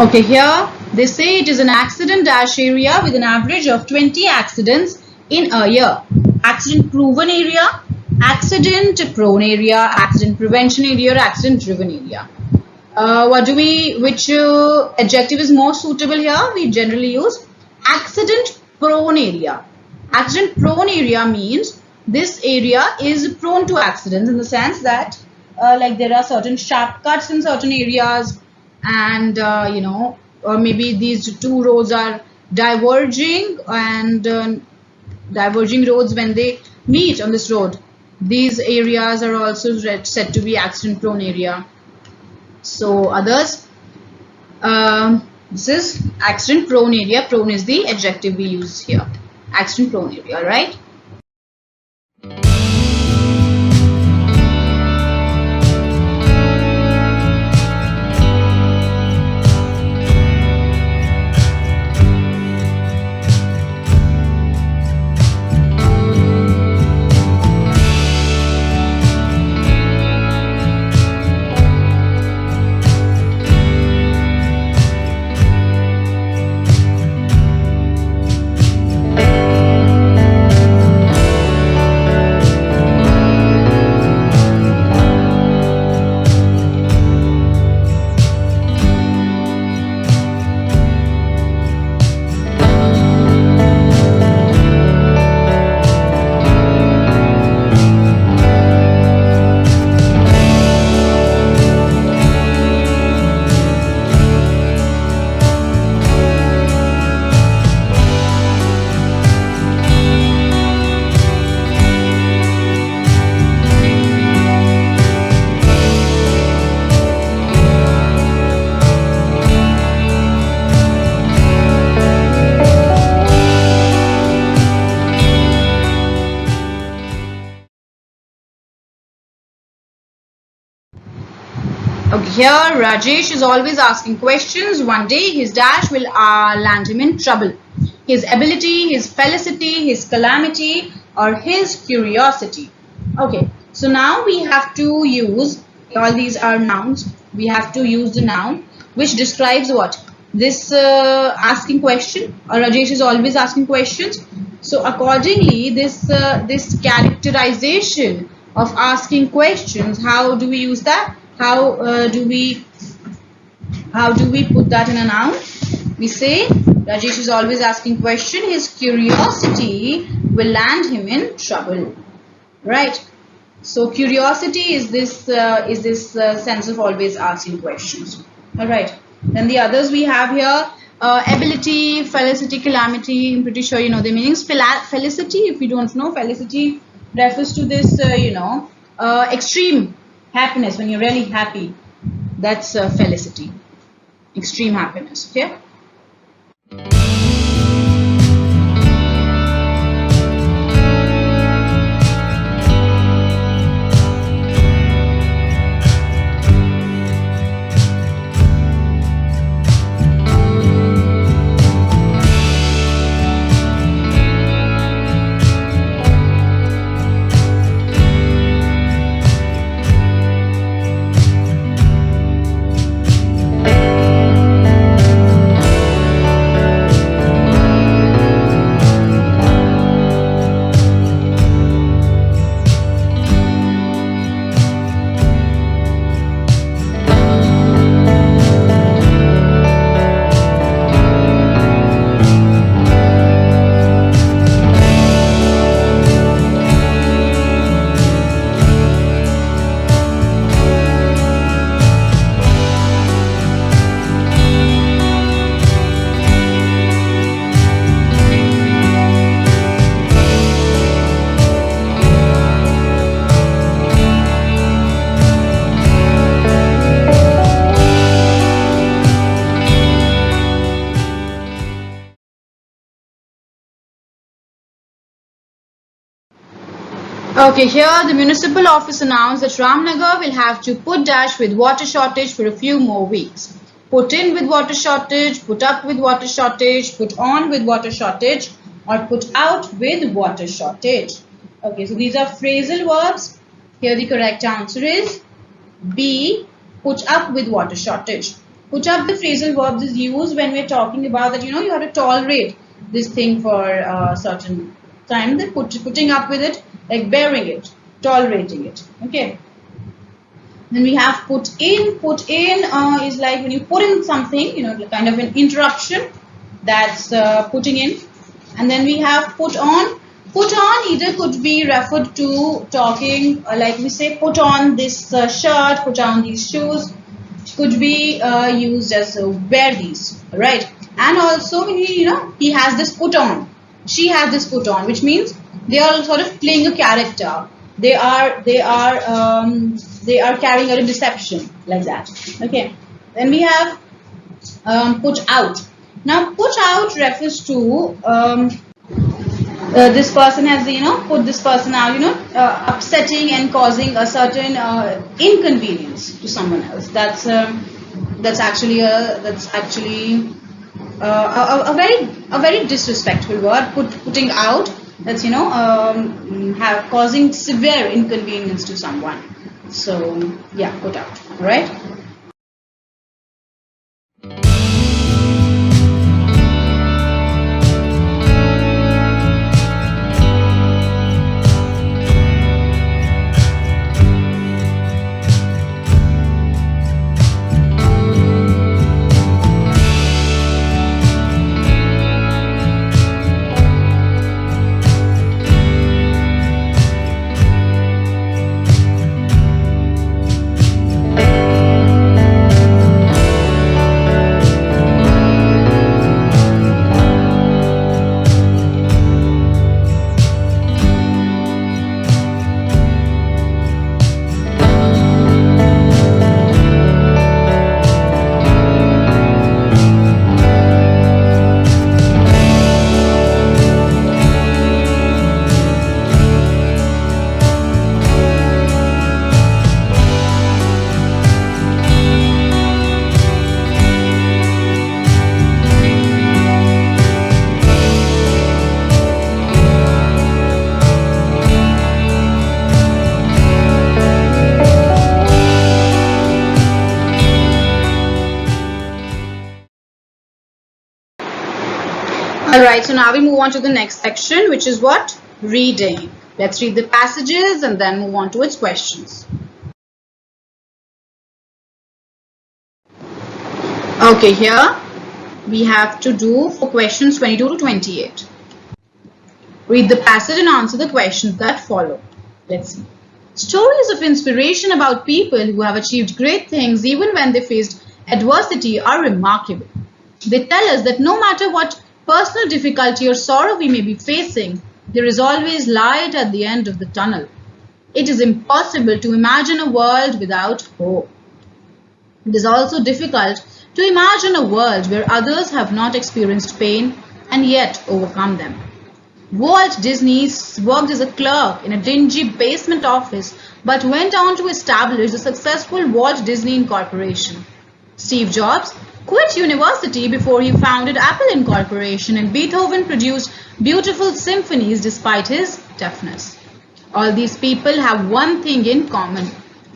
Okay, here they say it is an accident dash area with an average of 20 accidents in a year. Accident proven area, accident prone area, accident prevention area, or accident driven area. Which adjective is more suitable here? We generally use accident prone area. Accident prone area means this area is prone to accidents in the sense that like there are certain sharp cuts in certain areas and or maybe these two roads are diverging and diverging roads when they meet on this road. These areas are also said to be accident prone area. So others, this is accident prone area. Prone is the adjective we use here. Accident prone area, all right? Okay, here Rajesh is always asking questions. One day his dash will land him in trouble. His ability, his felicity, his calamity, or his curiosity. Okay, so now we have to use, all these are nouns. We have to use the noun which describes what? This asking question, or Rajesh is always asking questions. So accordingly, this characterization of asking questions, how do we use that? How do we put that in a noun? We say Rajesh is always asking question. His curiosity will land him in trouble, right? So curiosity is this sense of always asking questions. All right. Then the others we have here. ability, felicity, calamity. I'm pretty sure you know the meanings. Felicity, if you don't know, felicity refers to this, extreme happiness when you're really happy. That's felicity, extreme happiness. Okay. Okay, here the municipal office announced that Ramnagar will have to put dash with water shortage for a few more weeks. Put in with water shortage, put up with water shortage, put on with water shortage, or put out with water shortage. Okay, so these are phrasal verbs. Here the correct answer is B, put up with water shortage. Put up the phrasal verbs is used when we're talking about that, you have to tolerate this thing for a certain time. Then putting up with it, like bearing it, tolerating it. Okay. Then we have put in. Put in is like when you put in something, kind of an interruption. That's putting in. And then we have put on. Put on either could be referred to talking, like we say, put on this shirt, put on these shoes. Could be used as wear these, right? And also when he has this put on, she has this put on, which means they are sort of playing a character. They are carrying out a deception, like that. Okay. Then we have put out. Now put out refers to this person has put this person out, upsetting and causing a certain inconvenience to someone else. That's actually a very disrespectful word. Putting out. That's causing severe inconvenience to someone. So yeah, put out. Right. Alright, so now we move on to the next section, which is what? Reading. Let's read the passages and then move on to its questions. Okay, here we have to do for questions 22 to 28. Read the passage and answer the questions that follow. Let's see. Stories of inspiration about people who have achieved great things even when they faced adversity are remarkable. They tell us that no matter what personal difficulty or sorrow we may be facing, there is always light at the end of the tunnel. It is impossible to imagine a world without hope. It is also difficult to imagine a world where others have not experienced pain and yet overcome them. Walt Disney worked as a clerk in a dingy basement office but went on to establish the successful Walt Disney Incorporation. Steve Jobs quit university before he founded Apple Incorporation, and Beethoven produced beautiful symphonies despite his deafness. All these people have one thing in common.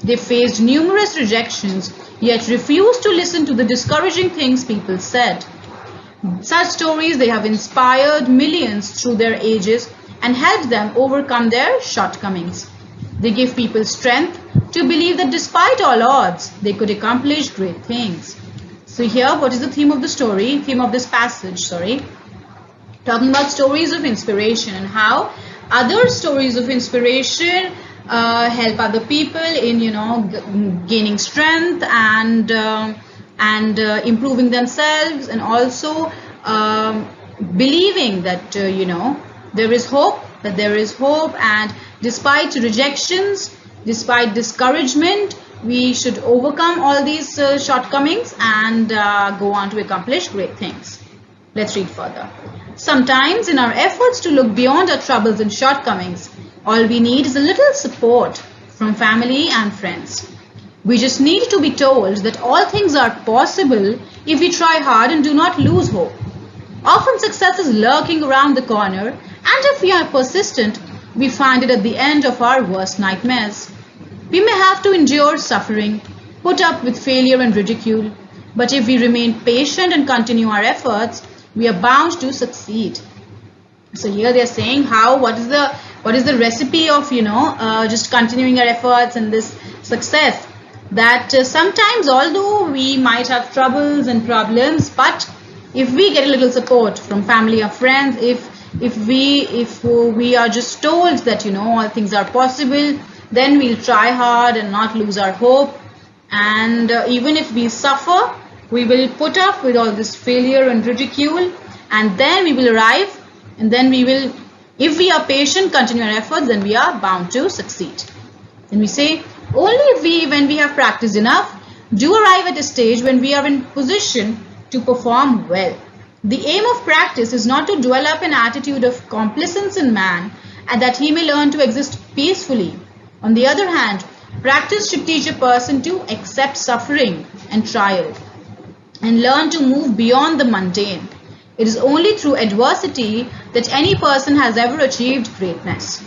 They faced numerous rejections, yet refused to listen to the discouraging things people said. Such stories, they have inspired millions through their ages and helped them overcome their shortcomings. They give people strength to believe that despite all odds, they could accomplish great things. So here, what is the theme of the story? Theme of this passage, talking about stories of inspiration and how other stories of inspiration help other people in, gaining strength and improving themselves, and also believing that there is hope, and despite rejections, despite discouragement, we should overcome all these shortcomings and go on to accomplish great things. Let's read further. Sometimes in our efforts to look beyond our troubles and shortcomings, all we need is a little support from family and friends. We just need to be told that all things are possible if we try hard and do not lose hope. Often success is lurking around the corner, and if we are persistent, we find it at the end of our worst nightmares. We may have to endure suffering, put up with failure and ridicule, but if we remain patient and continue our efforts, we are bound to succeed. So here they are saying what is the recipe of just continuing our efforts and this success. That sometimes, although we might have troubles and problems, but if we get a little support from family or friends, if we are just told that all things are possible, then we'll try hard and not lose our hope. And even if we suffer, we will put up with all this failure and ridicule, and then we will arrive, and then we will, if we are patient, continue our efforts, then we are bound to succeed. Then we say, only if we, when we have practiced enough, do arrive at a stage when we are in position to perform well. The aim of practice is not to develop an attitude of complacence in man, and that he may learn to exist peacefully. On the other hand, practice should teach a person to accept suffering and trial and learn to move beyond the mundane. It is only through adversity that any person has ever achieved greatness.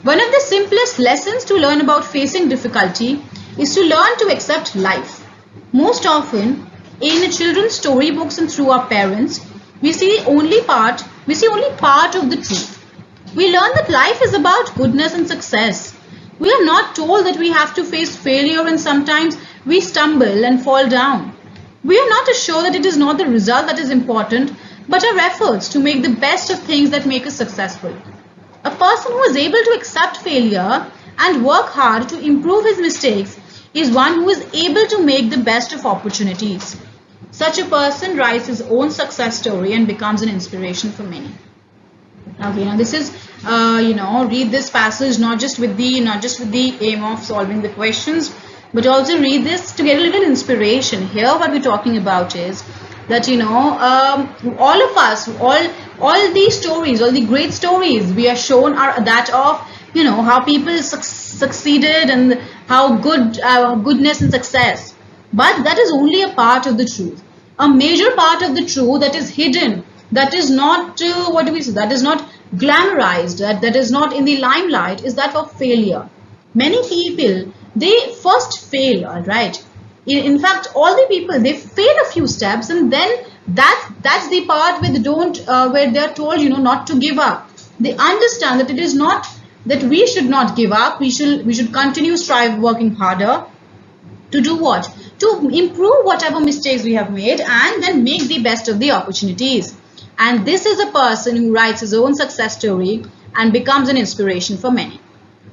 One of the simplest lessons to learn about facing difficulty is to learn to accept life. Most often, in children's storybooks and through our parents, we see only part of the truth. We learn that life is about goodness and success. We are not told that we have to face failure and sometimes we stumble and fall down. We are not assured that it is not the result that is important, but our efforts to make the best of things that make us successful. A person who is able to accept failure and work hard to improve his mistakes is one who is able to make the best of opportunities. Such a person writes his own success story and becomes an inspiration for many. Okay, now this is, read this passage not just with the aim of solving the questions, but also read this to get a little inspiration. Here, what we're talking about is that all of us, all these stories, all the great stories we are shown are that of how people succeeded and how goodness and success. But that is only a part of the truth. A major part of the truth that is hidden, that is not that is not glamorized, that is not in the limelight, is that of failure. Many people, they first fail, all right. In fact, all the people, they fail a few steps, and then that's the part where where they are told not to give up. They understand that it is not that we should not give up. We should continue working harder to do what? To improve whatever mistakes we have made and then make the best of the opportunities. And this is a person who writes his own success story and becomes an inspiration for many.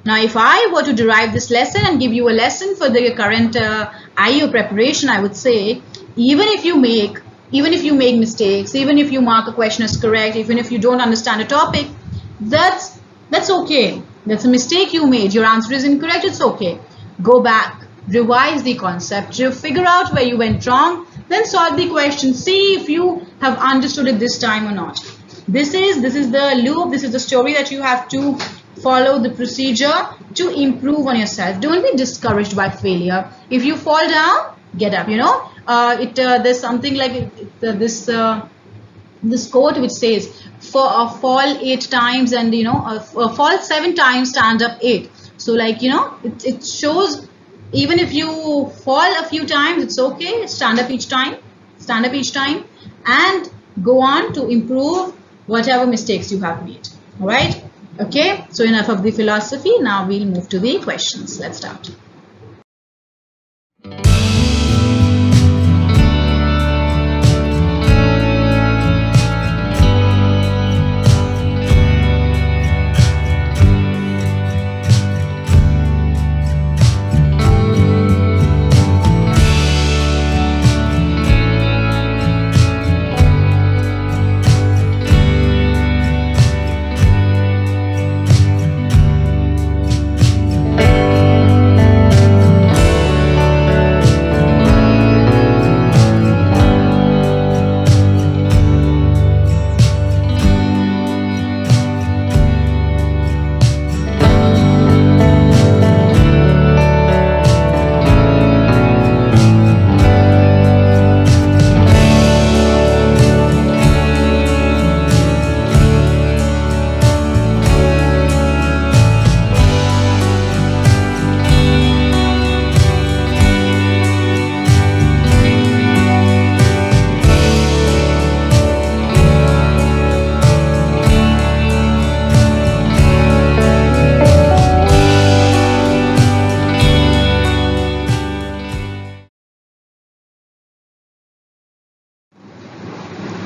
Now, if I were to derive this lesson and give you a lesson for the current IELTS preparation, I would say, even if you make Even if you make mistakes, even if you mark a question as correct, even if you don't understand a topic, that's okay. That's a mistake you made. Your answer is incorrect. It's okay. Go back, revise the concept, figure out where you went wrong, then solve the question. See if you have understood it this time or not. This is the loop. This is the story that you have to follow, the procedure to improve on yourself. Don't be discouraged by failure. If you fall down, get up. There's something like this quote which says, fall 8 times and fall 7 times, stand up 8. So it shows even if you fall a few times, it's okay. Stand up each time, and go on to improve whatever mistakes you have made. All right. Okay. So enough of the philosophy. Now we'll move to the questions. Let's start.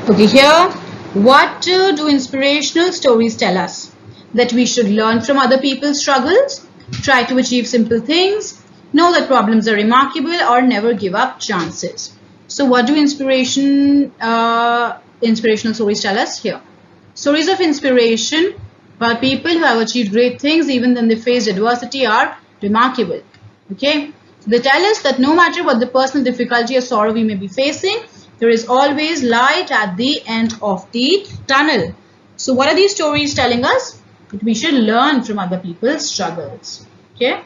Okay, here, what do inspirational stories tell us? That we should learn from other people's struggles, try to achieve simple things, know that problems are remarkable, or never give up chances. So what do inspirational stories tell us here? Stories of inspiration about people who have achieved great things even when they faced adversity are remarkable. Okay, so they tell us that no matter what the personal difficulty or sorrow we may be facing, there is always light at the end of the tunnel. So what are these stories telling us? That we should learn from other people's struggles. Okay.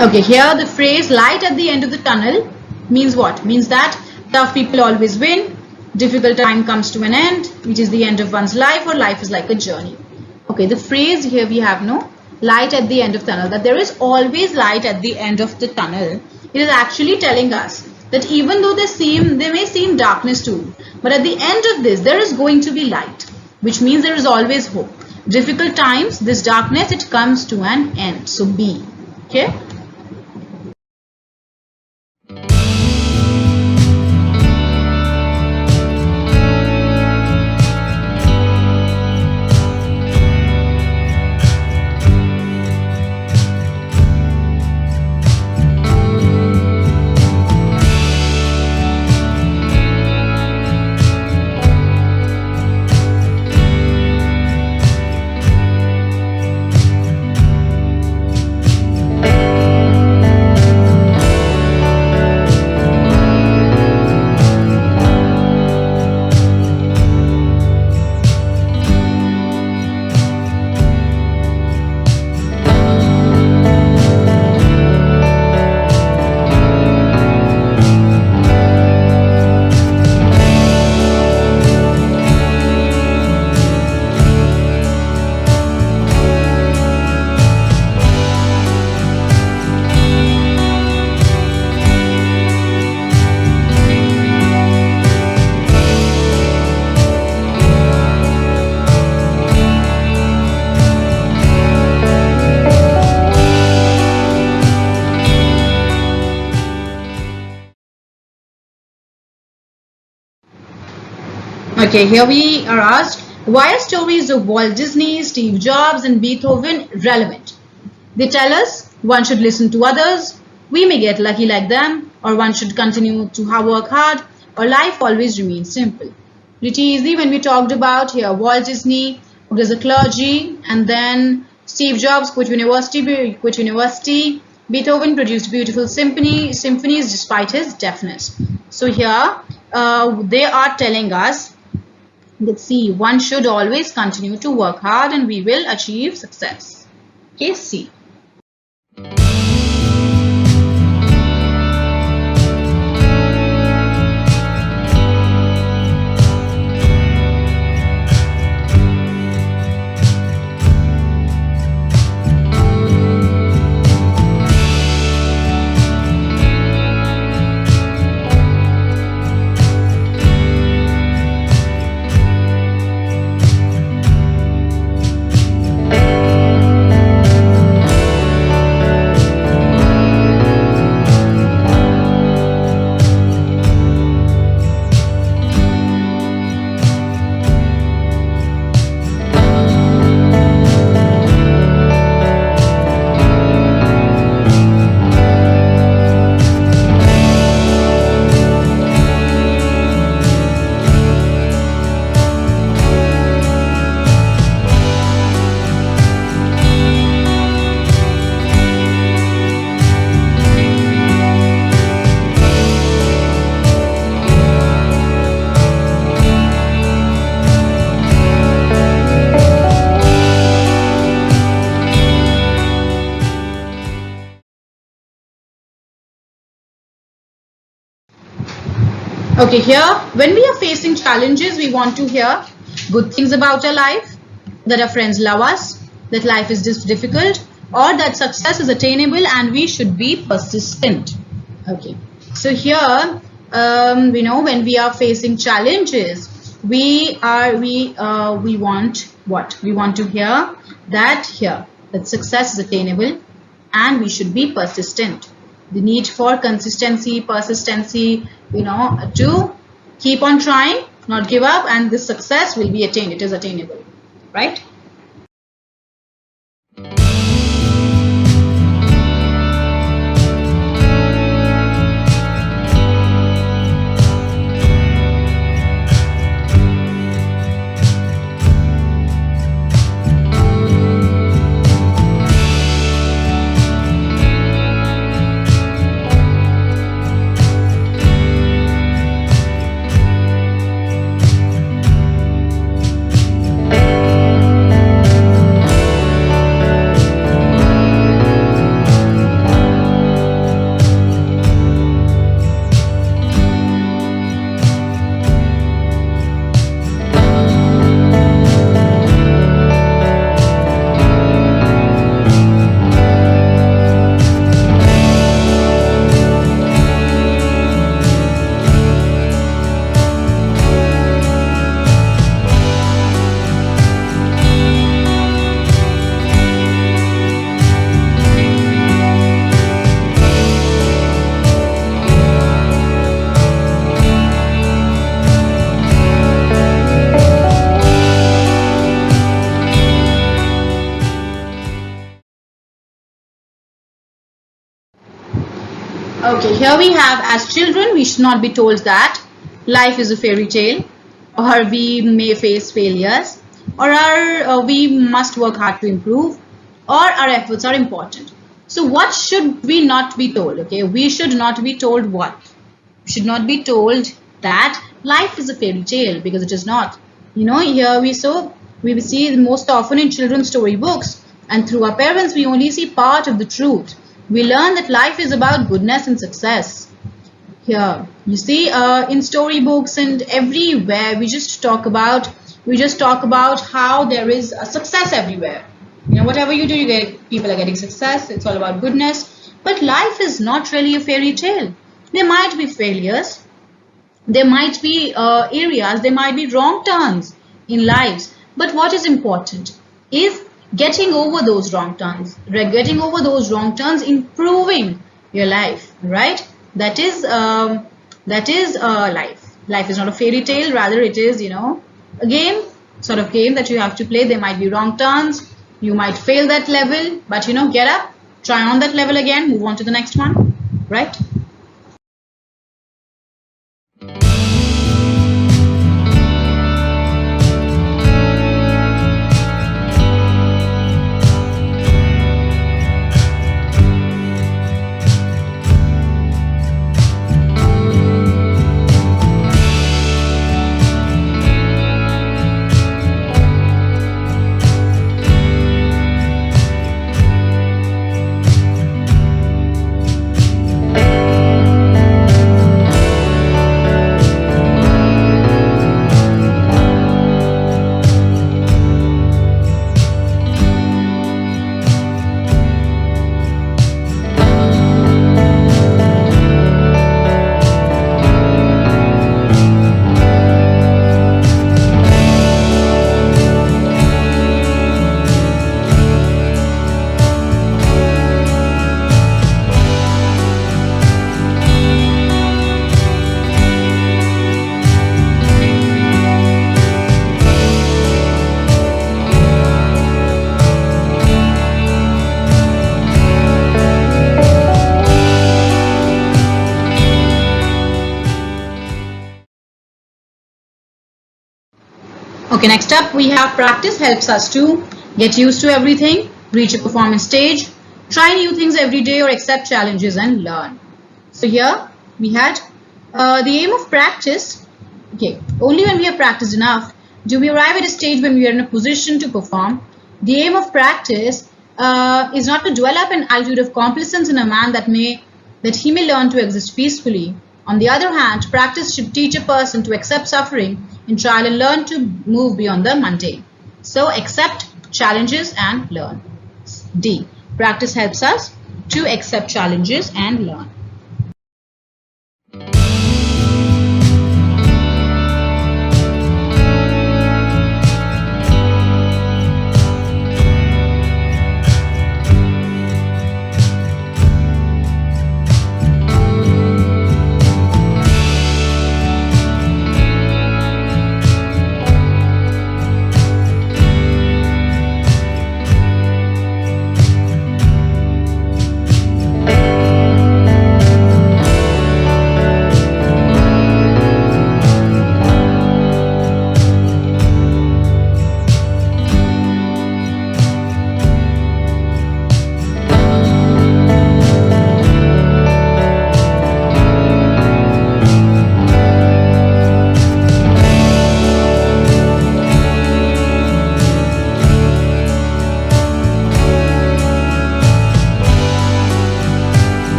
Okay, here the phrase light at the end of the tunnel means what? Means that tough people always win, difficult time comes to an end, which is the end of one's life, or life is like a journey. Okay, the phrase here we have no light at the end of tunnel, that there is always light at the end of the tunnel. It is actually telling us that even though they may seem darkness to you, but at the end of this there is going to be light, which means there is always hope. Difficult times, this darkness, it comes to an end. So be. Okay. Okay, here we are asked, why are stories of Walt Disney, Steve Jobs and Beethoven relevant? They tell us one should listen to others, we may get lucky like them, or one should continue to work hard, or life always remains simple. Pretty easy when we talked about here Walt Disney, who was a clergy, and then Steve Jobs quit university. Beethoven produced beautiful symphonies despite his deafness. So here they are telling us, let's see, one should always continue to work hard and we will achieve success. Case C. Okay, here, when we are facing challenges, we want to hear good things about our life, that our friends love us, that life is difficult, or that success is attainable and we should be persistent. Okay, so here, when we are facing challenges, we want what? We want to hear that success is attainable and we should be persistent. The need for consistency, persistency, to keep on trying, not give up, and this success will be attained. It is attainable, right? Okay, here we have, as children, we should not be told that life is a fairy tale, or we may face failures, or we must work hard to improve, or our efforts are important. So what should we not be told? Okay, we should not be told what? We should not be told that life is a fairy tale, because it is not. Here we see most often in children's story books, and through our parents we only see part of the truth. We learn that life is about goodness and success. Here, you see, in storybooks and everywhere, we just talk about how there is a success everywhere. Whatever you do, people are getting success. It's all about goodness. But life is not really a fairy tale. There might be failures. There might be areas. There might be wrong turns in lives. But what is important is getting over those wrong turns, improving your life, right? That is life. Life is not a fairy tale, rather it is, a game, sort of game that you have to play. There might be wrong turns, you might fail that level, but get up, try on that level again, move on to the next one, right? Okay, next up we have practice helps us to get used to everything, reach a performance stage, try new things every day or accept challenges and learn. So here we had the aim of practice. Okay, only when we have practiced enough do we arrive at a stage when we are in a position to perform. The aim of practice is not to develop an attitude of complacence in a man that he may learn to exist peacefully. On the other hand, practice should teach a person to accept suffering in trial and learn to move beyond the mundane. So accept challenges and learn. D. Practice helps us to accept challenges and learn.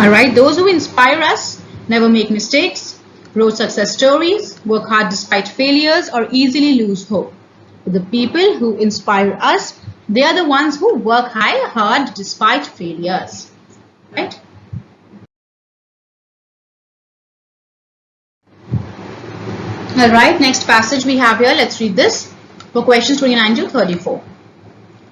Alright, those who inspire us never make mistakes, wrote success stories, work hard despite failures, or easily lose hope. But the people who inspire us, they are the ones who work hard despite failures. Right? Alright, next passage we have here. Let's read this for questions 29 to 34.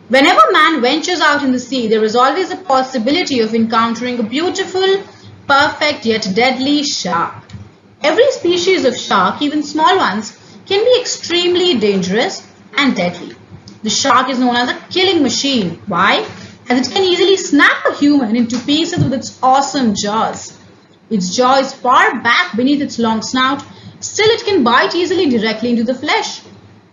Whenever man ventures out in the sea, there is always a possibility of encountering a beautiful, perfect yet deadly shark. Every species of shark, even small ones, can be extremely dangerous and deadly. The shark is known as a killing machine. Why? As it can easily snap a human into pieces with its awesome jaws. Its jaw is far back beneath its long snout, still it can bite easily directly into the flesh.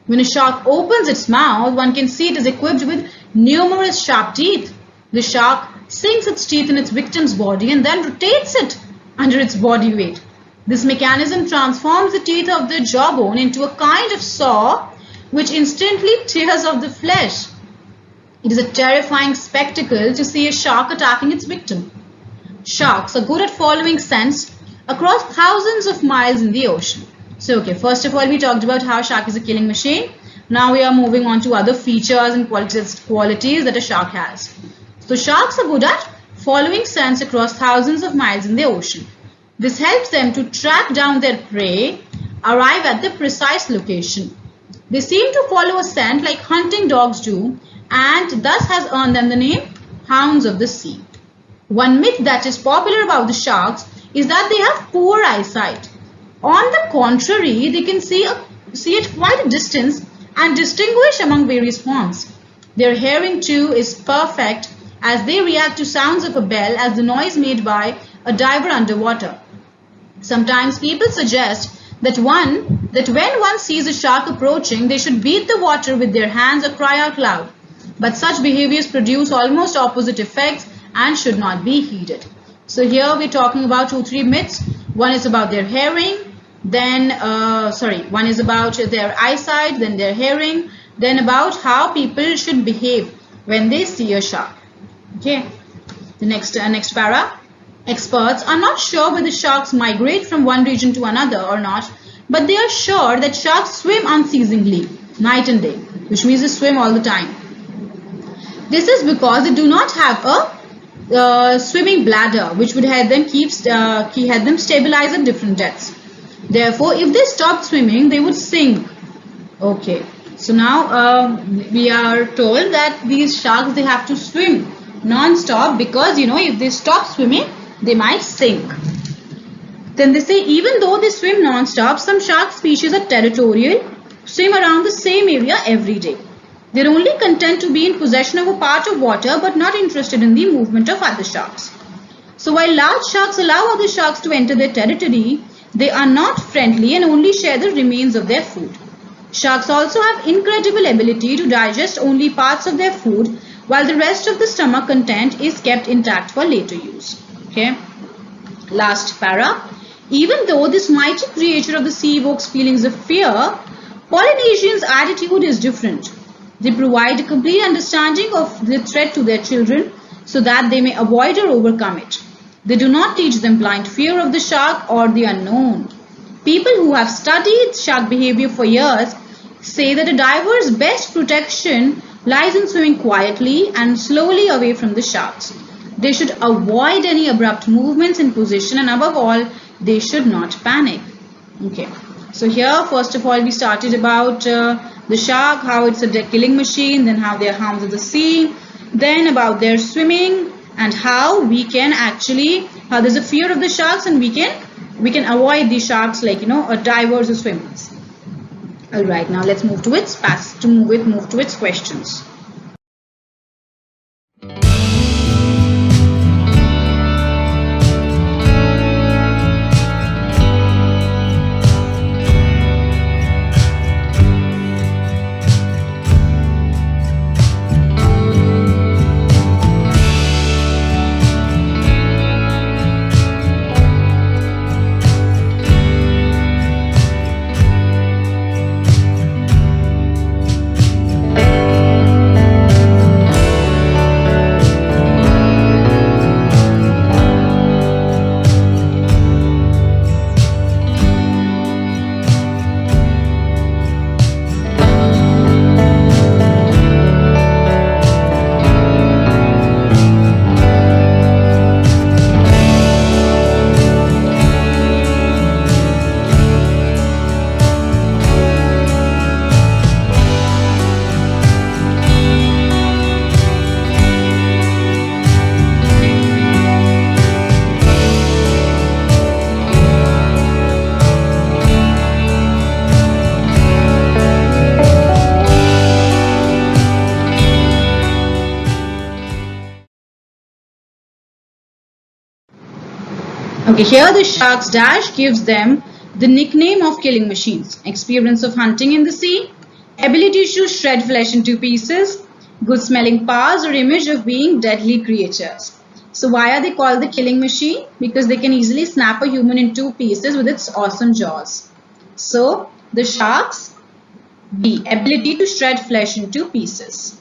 When a shark opens its mouth, one can see it is equipped with numerous sharp teeth. The shark sinks its teeth in its victim's body and then rotates it under its body weight. This mechanism transforms the teeth of the jawbone into a kind of saw which instantly tears off the flesh. It is a terrifying spectacle to see a shark attacking its victim. Sharks are good at following scents across thousands of miles in the ocean. So, okay, first of all, we talked about how shark is a killing machine. Now we are moving on to other features and qualities that a shark has. So sharks are good at following scents across thousands of miles in the ocean. This helps them to track down their prey, arrive at the precise location. They seem to follow a scent like hunting dogs do, and thus has earned them the name hounds of the sea. One myth that is popular about the sharks is that they have poor eyesight. On the contrary, they can see at quite a distance and distinguish among various forms. Their hearing too is perfect, as they react to sounds of a bell as the noise made by a diver underwater. Sometimes people suggest that when one sees a shark approaching, they should beat the water with their hands or cry out loud. But such behaviors produce almost opposite effects and should not be heeded. So here we're talking about 2-3 myths. One is about their hearing, one is about their eyesight, then their hearing, then about how people should behave when they see a shark. Okay, the next para. Experts are not sure whether sharks migrate from one region to another or not, but they are sure that sharks swim unceasingly, night and day, which means they swim all the time. This is because they do not have a swimming bladder, which would help them stabilize at different depths. Therefore, if they stopped swimming, they would sink. Okay, so now we are told that these sharks, they have to swim non-stop because if they stop swimming, they might sink. Then they say even though they swim non-stop, some shark species are territorial, swim around the same area every day. They are only content to be in possession of a part of water but not interested in the movement of other sharks. So while large sharks allow other sharks to enter their territory, they are not friendly and only share the remains of their food. Sharks also have incredible ability to digest only parts of their food, while the rest of the stomach content is kept intact for later use. Okay. Last para. Even though this mighty creature of the sea evokes feelings of fear, Polynesians' attitude is different. They provide a complete understanding of the threat to their children so that they may avoid or overcome it. They do not teach them blind fear of the shark or the unknown. People who have studied shark behavior for years say that a diver's best protection lies in swimming quietly and slowly away from the sharks. They should avoid any abrupt movements in position, and above all, they should not panic. Okay, so here first of all we started about the shark, how it's a killing machine, then how they are hounds of the sea, then about their swimming and how we can actually, how there's a fear of the sharks and we can avoid the sharks like divers or swimmers. Alright, now let's move to its questions. Okay, here the shark's dash gives them the nickname of killing machines, experience of hunting in the sea, ability to shred flesh into pieces, good smelling powers, or image of being deadly creatures. So why are they called the killing machine? Because they can easily snap a human in two pieces with its awesome jaws. So the sharks, the ability to shred flesh into pieces.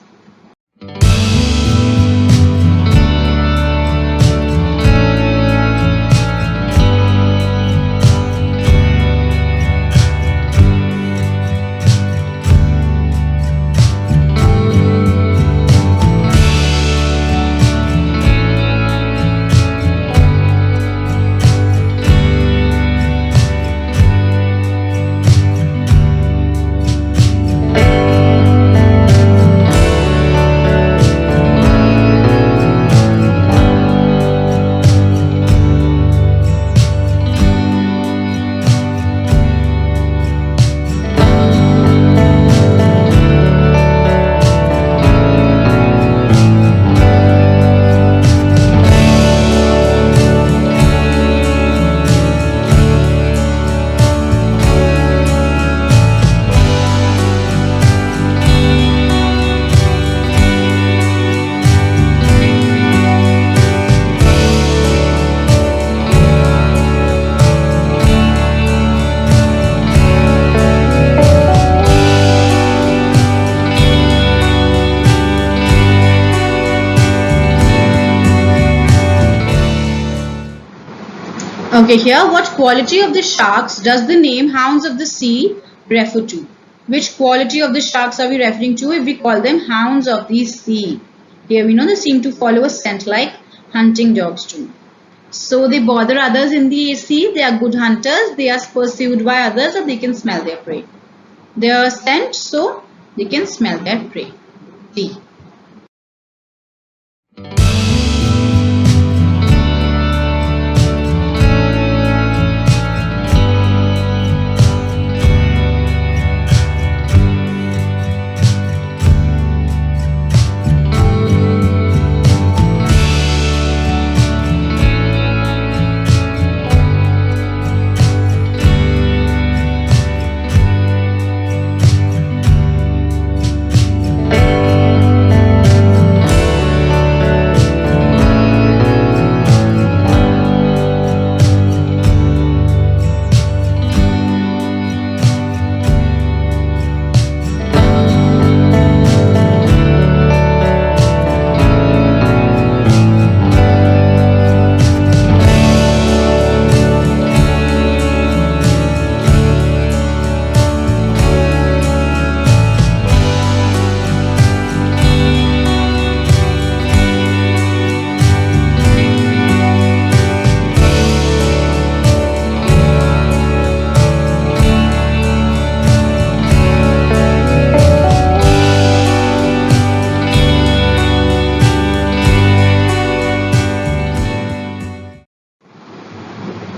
Okay, here, what quality of the sharks does the name Hounds of the Sea refer to? Which quality of the sharks are we referring to if we call them Hounds of the Sea? Here we know they seem to follow a scent like hunting dogs do. So they bother others in the sea, they are good hunters, they are pursued by others, or they can smell their prey. They are scent, so they can smell their prey. D.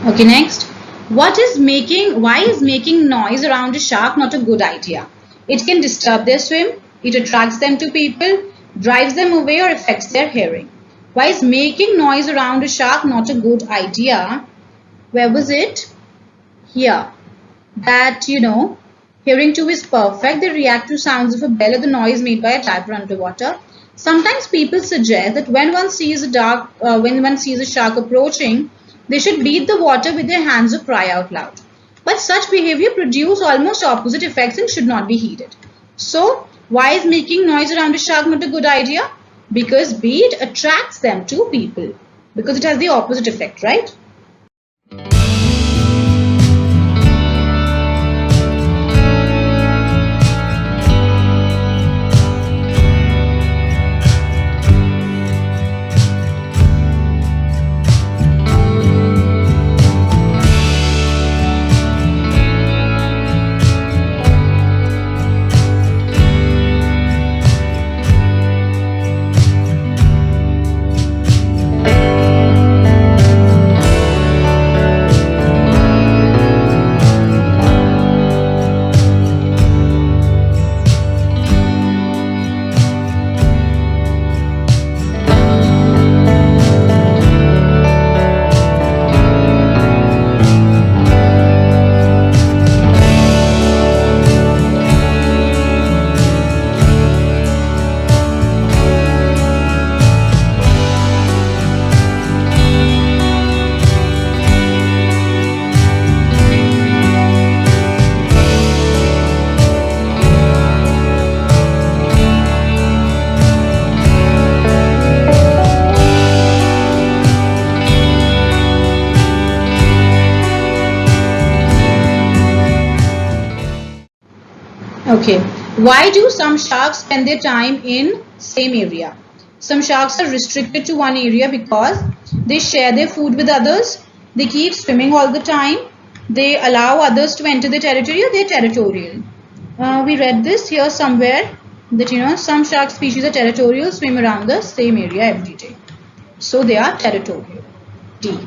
Okay, next. Why is making noise around a shark not a good idea? It can disturb their swim, it attracts them to people, drives them away, or affects their hearing. Why is making noise around a shark not a good idea? Where was it? Here. That, hearing too is perfect. They react to sounds of a bell or the noise made by a diver underwater. Sometimes people suggest that when one sees a shark approaching, they should beat the water with their hands or cry out loud. But such behavior produces almost opposite effects and should not be heeded. So, why is making noise around a shark not a good idea? Because B, it attracts them to people. Because it has the opposite effect, right? Okay, why do some sharks spend their time in same area? Some sharks are restricted to one area because they share their food with others. They keep swimming all the time. They allow others to enter their territory, or they're territorial. We read this here somewhere that some shark species are territorial, swim around the same area every day. So they are territorial. D.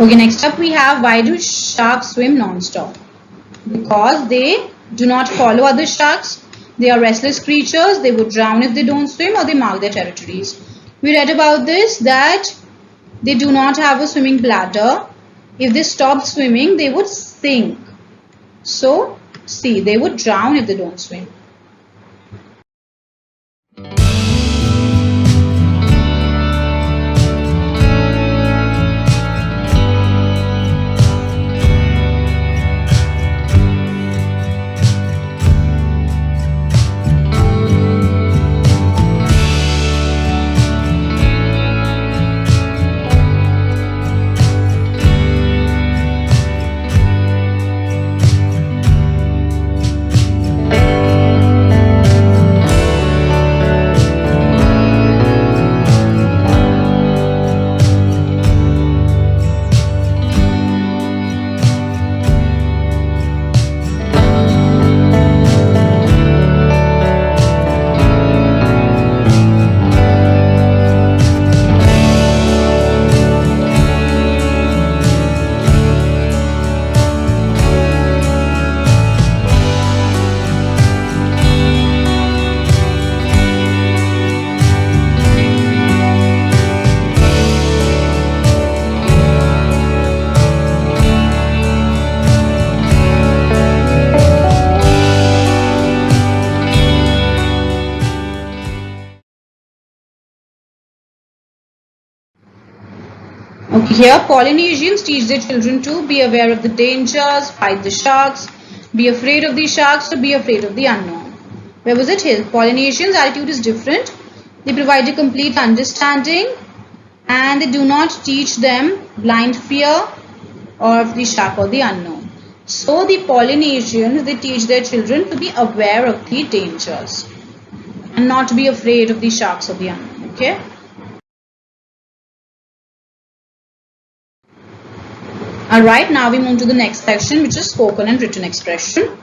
Okay, next up we have, why do sharks swim non-stop? Because they do not follow other sharks. They are restless creatures. They would drown if they don't swim, or they mark their territories. We read about this, that they do not have a swimming bladder. If they stopped swimming, they would sink. So, see, they would drown if they don't swim. Okay, here Polynesians teach their children to be aware of the dangers, fight the sharks, be afraid of the sharks, or be afraid of the unknown. Where was it here? Polynesians' attitude is different. They provide a complete understanding, and they do not teach them blind fear of the shark or the unknown. So the Polynesians, they teach their children to be aware of the dangers and not to be afraid of the sharks or the unknown. Okay. Alright, now we move to the next section, which is spoken and written expression.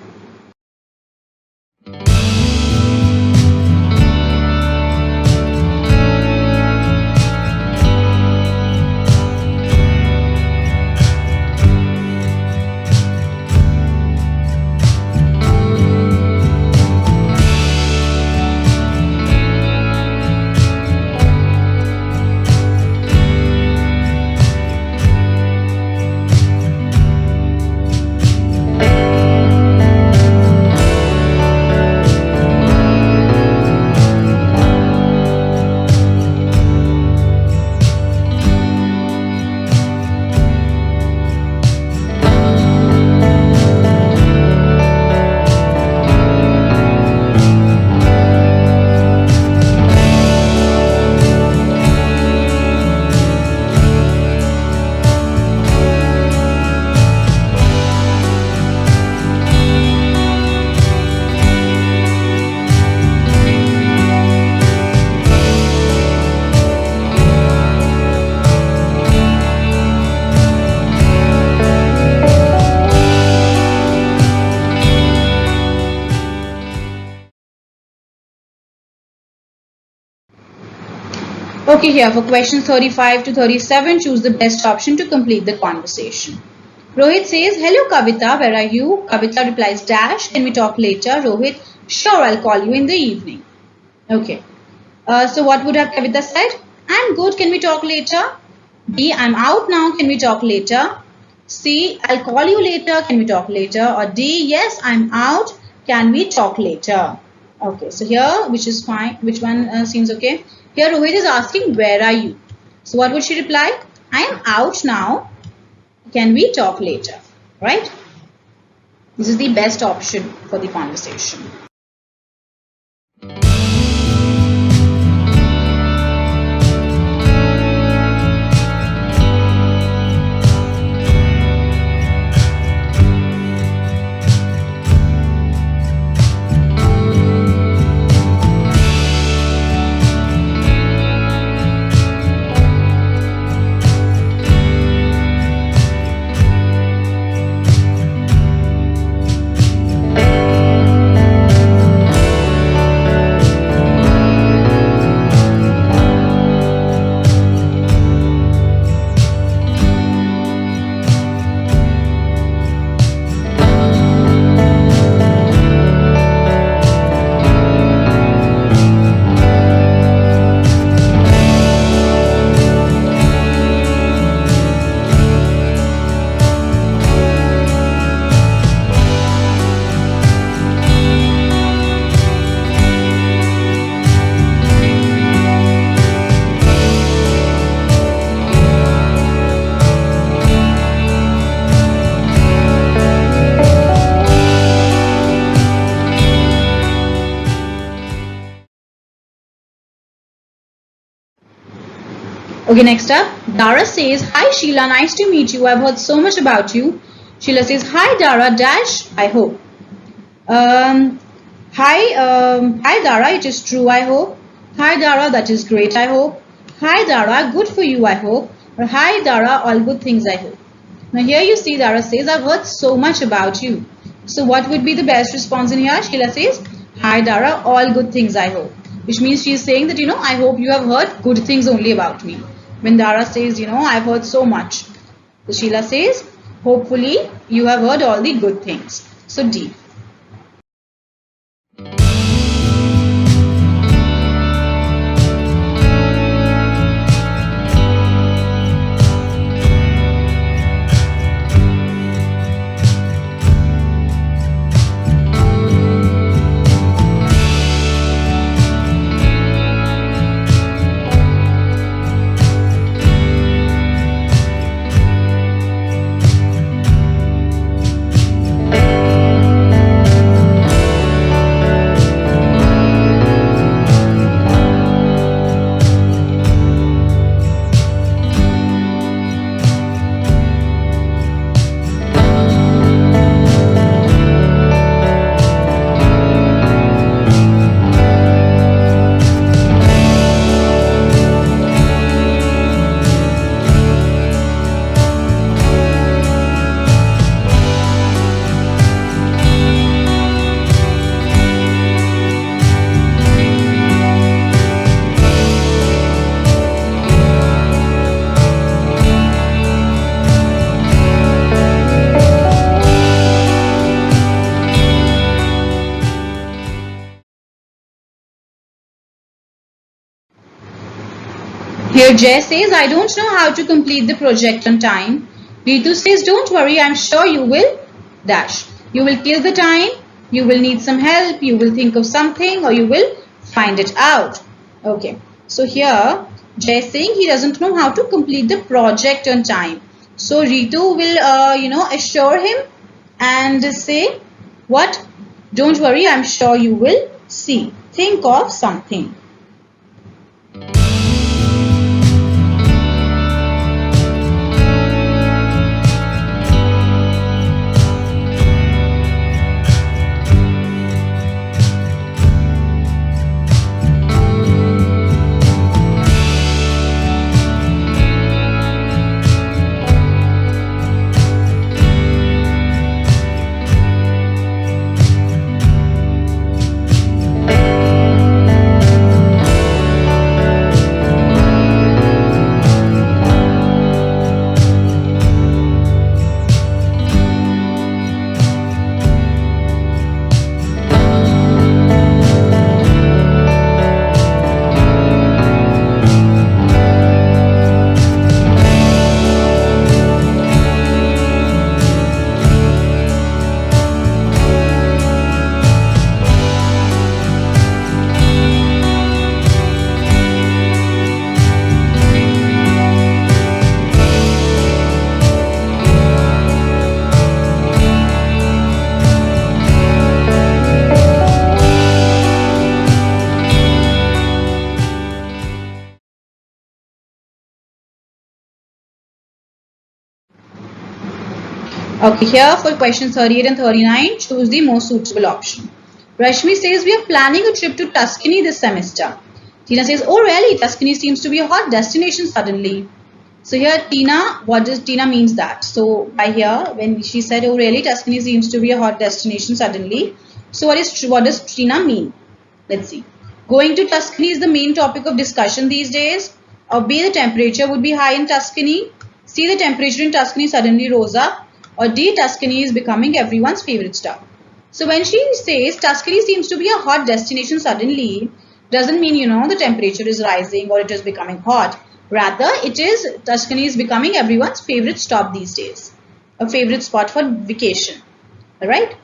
Okay, here for questions 35 to 37, choose the best option to complete the conversation. Rohit says, hello Kavita, where are you? Kavita replies, dash, can we talk later? Rohit, sure, I'll call you in the evening. Okay. So what would have Kavita said? I'm good, can we talk later? B, I'm out now, can we talk later? C, I'll call you later, can we talk later? Or D, yes, I'm out, can we talk later? Okay, so here, which is fine, which one seems okay? Here Rohit is asking, where are you? So what would she reply? I am out now, can we talk later? Right? This is the best option for the conversation. Okay, next up, Dara says, "Hi Sheila, nice to meet you. I've heard so much about you." Sheila says, "Hi Dara, dash, I hope." Hi Dara, it is true, I hope. Hi Dara, that is great, I hope. Hi Dara, good for you, I hope. Or hi Dara, all good things, I hope. Now here you see Dara says, "I've heard so much about you." So what would be the best response in here? Sheila says, "Hi Dara, all good things, I hope." Which means she is saying that, I hope you have heard good things only about me. When Dara says, "I've heard so much." So Sheila says, "Hopefully you have heard all the good things." So D. Here Jay says, "I don't know how to complete the project on time." Ritu says, "Don't worry, I'm sure you will dash. You will kill the time, you will need some help, you will think of something, or you will find it out." Okay, so here Jay is saying he doesn't know how to complete the project on time. So Ritu will, assure him and say, what? "Don't worry, I'm sure you will see. Think of something." Okay, here for question 38 and 39, choose the most suitable option. Rashmi says, "We are planning a trip to Tuscany this semester." Tina says, "Oh really? Tuscany seems to be a hot destination suddenly." So here Tina, what does Tina means that? So by here, when she said, "Oh really? Tuscany seems to be a hot destination suddenly." So what does Tina mean? Let's see. Going to Tuscany is the main topic of discussion these days. Or B, the temperature would be high in Tuscany. C, the temperature in Tuscany suddenly rose up. Or D, Tuscany is becoming everyone's favorite stop. So when she says Tuscany seems to be a hot destination suddenly, doesn't mean, the temperature is rising or it is becoming hot. Rather, Tuscany is becoming everyone's favorite stop these days. A favorite spot for vacation. Alright?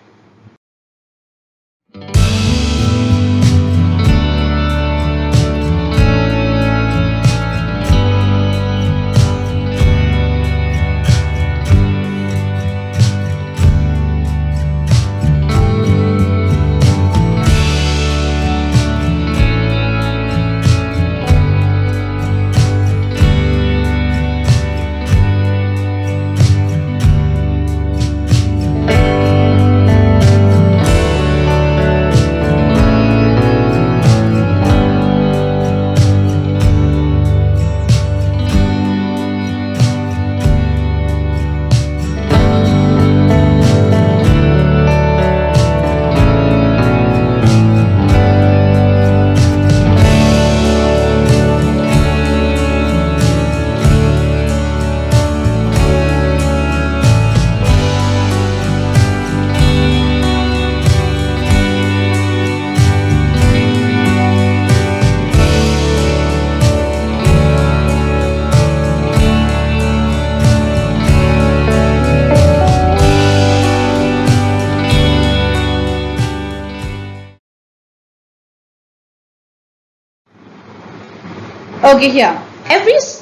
Okay, here.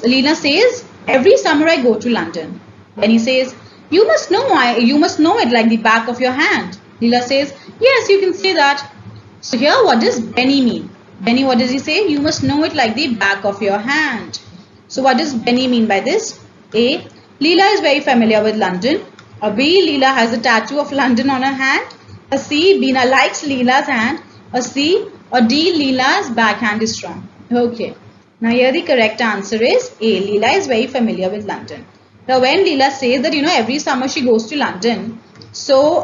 Lena says, every summer I go to London. Benny says, you must know it like the back of your hand. Leela says, yes, you can say that. So here, what does Benny mean? Benny, what does he say? You must know it like the back of your hand. So what does Benny mean by this? A. Leela is very familiar with London. Or B. Leela has a tattoo of London on her hand. Or C. Beena likes Leela's hand. Or C. Or D. Leela's backhand is strong. Okay. Now here the correct answer is A. Leela is very familiar with London. Now when Leela says that every summer she goes to London, so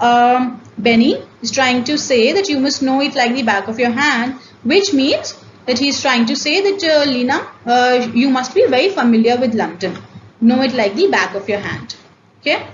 Benny is trying to say that you must know it like the back of your hand, which means that he is trying to say that Lena, you must be very familiar with London. Know it like the back of your hand. Okay.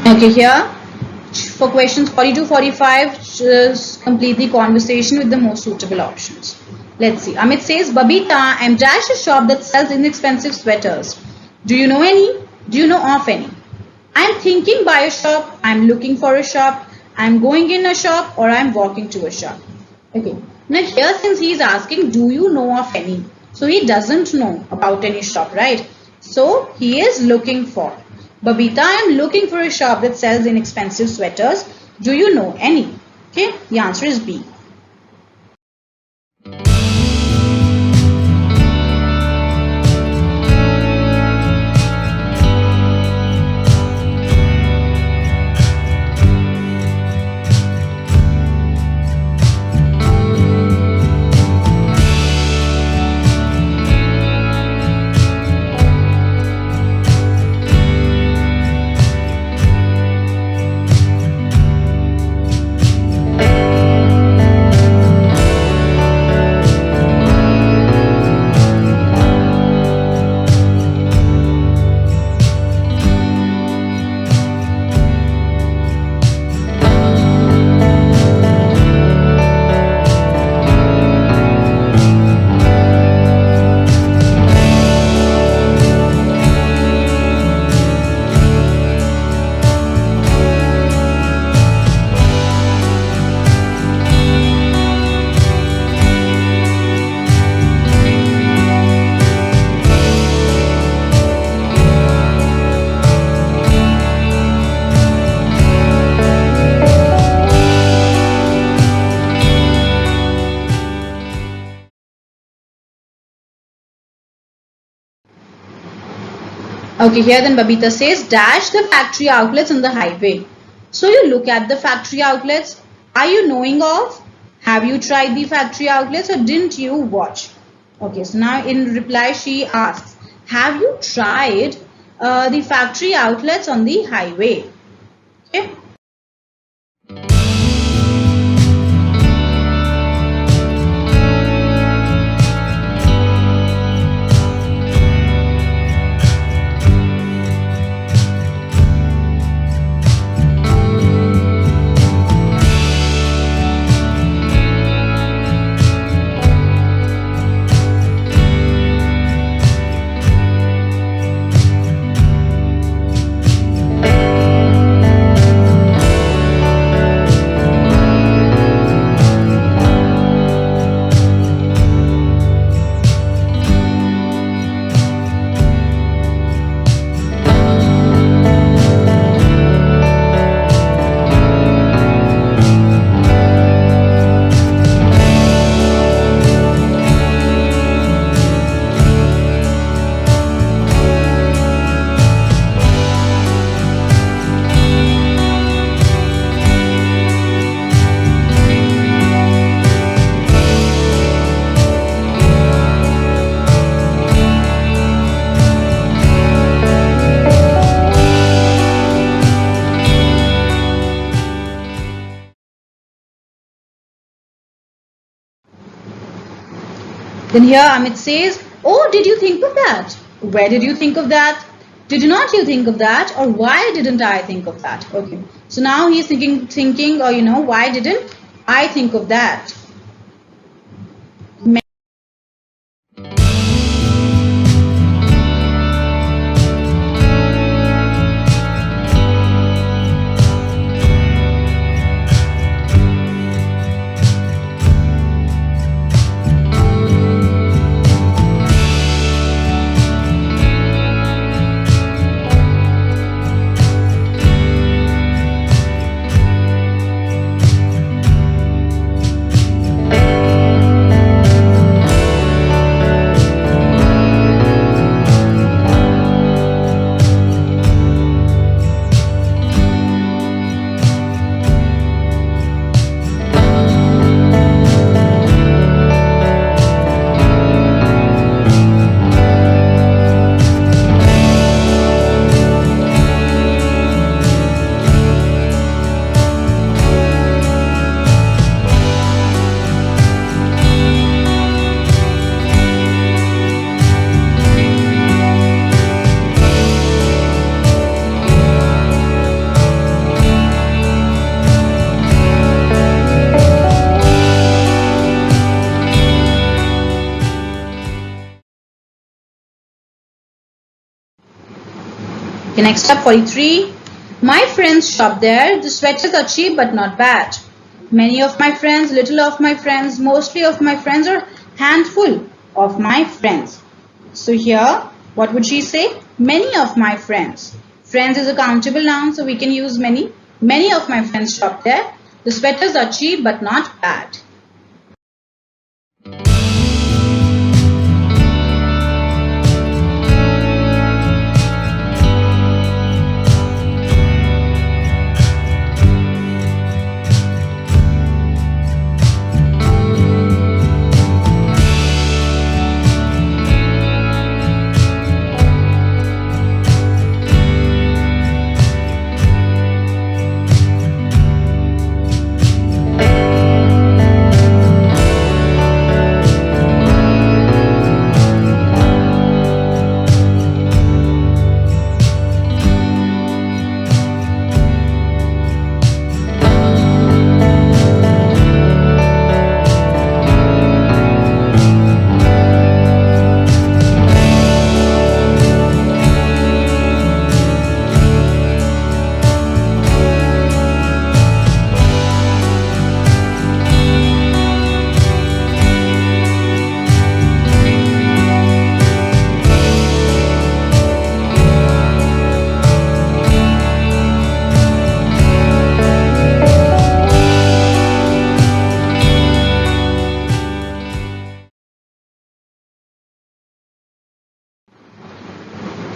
Okay, here for questions 40 to 45, just complete the conversation with the most suitable options. Let's see. Amit says, Babita, I'm dash a shop that sells inexpensive sweaters. Do you know any? Do you know of any? I'm thinking by a shop, I'm looking for a shop, I'm going in a shop, or I'm walking to a shop. Okay. Now here, since he is asking, do you know of any? So he doesn't know about any shop, right? So he is looking for. Babita, I am looking for a shop that sells inexpensive sweaters. Do you know any? Okay, the answer is B. Okay, here then Babita says, dash the factory outlets on the highway. So you look at the factory outlets. Are you knowing of? Have you tried the factory outlets or didn't you watch? Okay, so now in reply she asks, have you tried the factory outlets on the highway? Okay. Then here Amit says, oh, did you think of that? Where did you think of that? Did not you think of that? Or why didn't I think of that? Okay. So now he's thinking, or why didn't I think of that? Okay, next up 43. My friends shop there. The sweaters are cheap but not bad. Many of my friends, little of my friends, mostly of my friends, or handful of my friends. So here, what would she say? Many of my friends. Friends is a countable noun, so we can use many. Many of my friends shop there. The sweaters are cheap but not bad.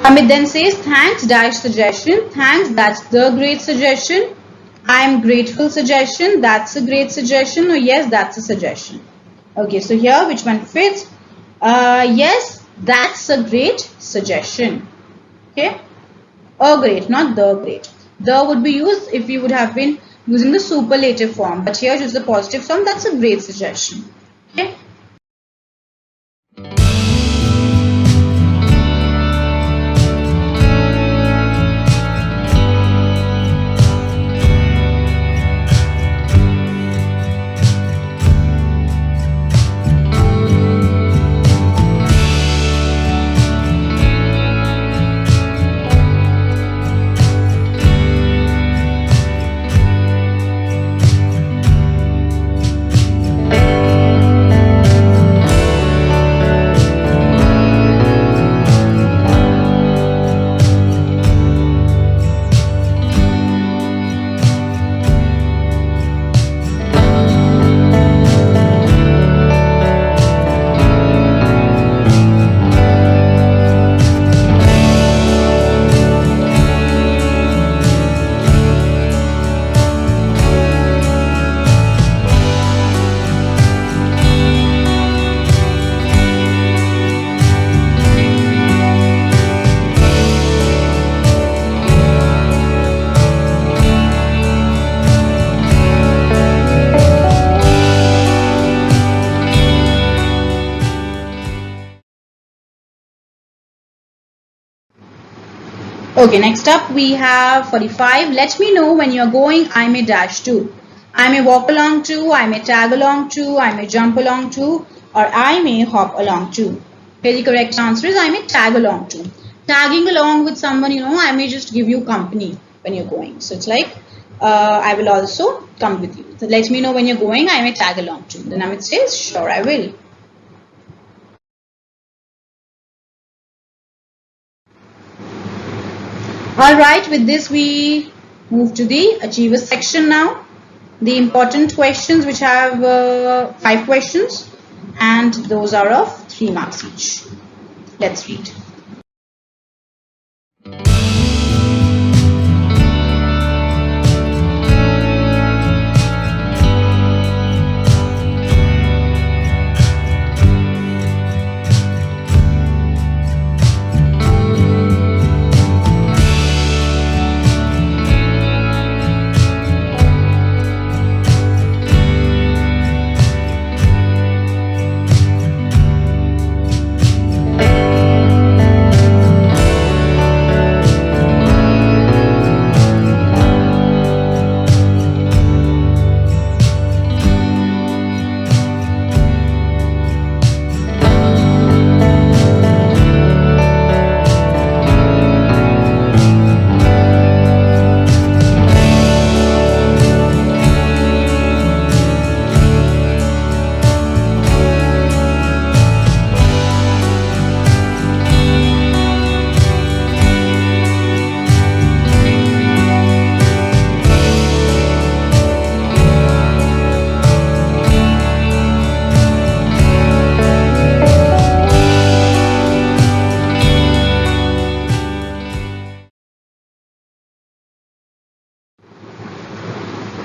Amit then says, thanks dash suggestion. Thanks, that's the great suggestion. I am grateful suggestion. That's a great suggestion. Or yes, that's a suggestion. Okay, so here which one fits? Yes, that's a great suggestion. Okay, a great, not the great. The would be used if you would have been using the superlative form. But here is the positive form. That's a great suggestion. Okay. Okay, next up we have 45. Let me know when you're going. I may dash to. I may walk along to. I may tag along to. I may jump along to. Or I may hop along to. Okay, the correct answer is I may tag along to. Tagging along with someone, I may just give you company when you're going. So it's like I will also come with you. So let me know when you're going. I may tag along to. Then I would say, sure, I will. Alright, with this we move to the Achievers section now. The important questions, which have 5 questions, and those are of 3 marks each. Let's read.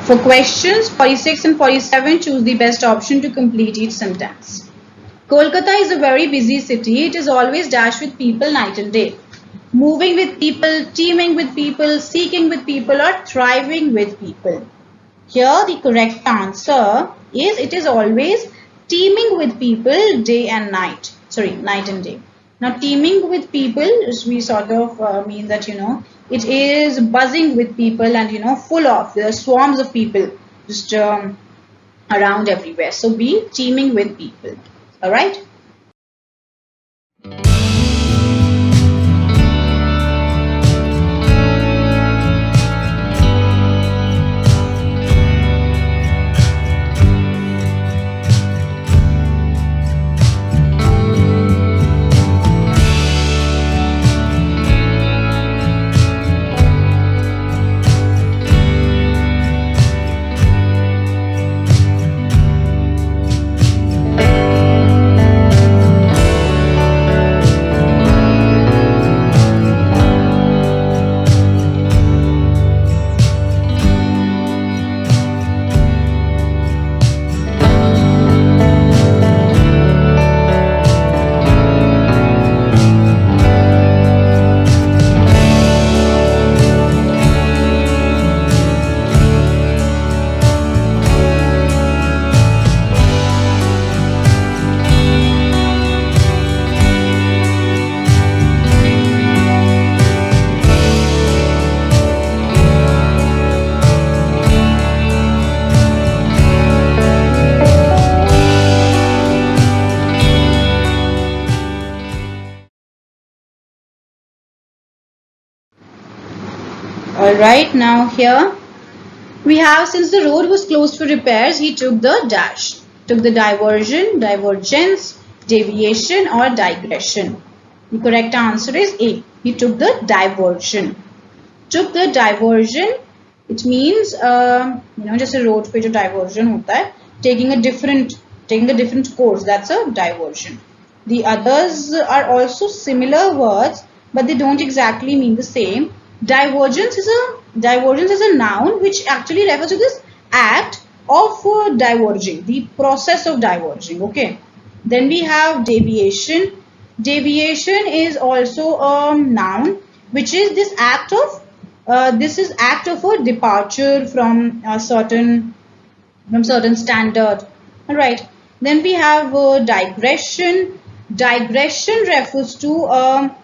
For questions 46 and 47, choose the best option to complete each sentence. Kolkata is a very busy city. It is always dashed with people night and day. Moving with people, teeming with people, seeking with people, or thriving with people. Here the correct answer is it is always teeming with people day and night. Sorry, night and day. Now teeming with people, we sort of mean that it is buzzing with people and full of, there are swarms of people just around everywhere. So be teeming with people. All right. Alright, now here we have, since the road was closed for repairs, he took the dash. Took the diversion, divergence, deviation or digression. The correct answer is A. He took the diversion. Took the diversion, it means just a road पे जो diversion होता है, taking a different course, that's a diversion. The others are also similar words, but they don't exactly mean the same. Divergence is a noun which actually refers to this act of diverging, the process of diverging. Okay. Then we have deviation. Deviation is also a noun which is this act of a departure from a certain standard. All right. Then we have digression. Digression refers to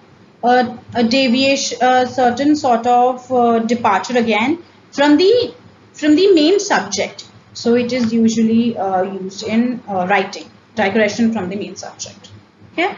a deviation, a certain sort of departure again from the main subject. So it is usually used in writing, digression from the main subject. Okay.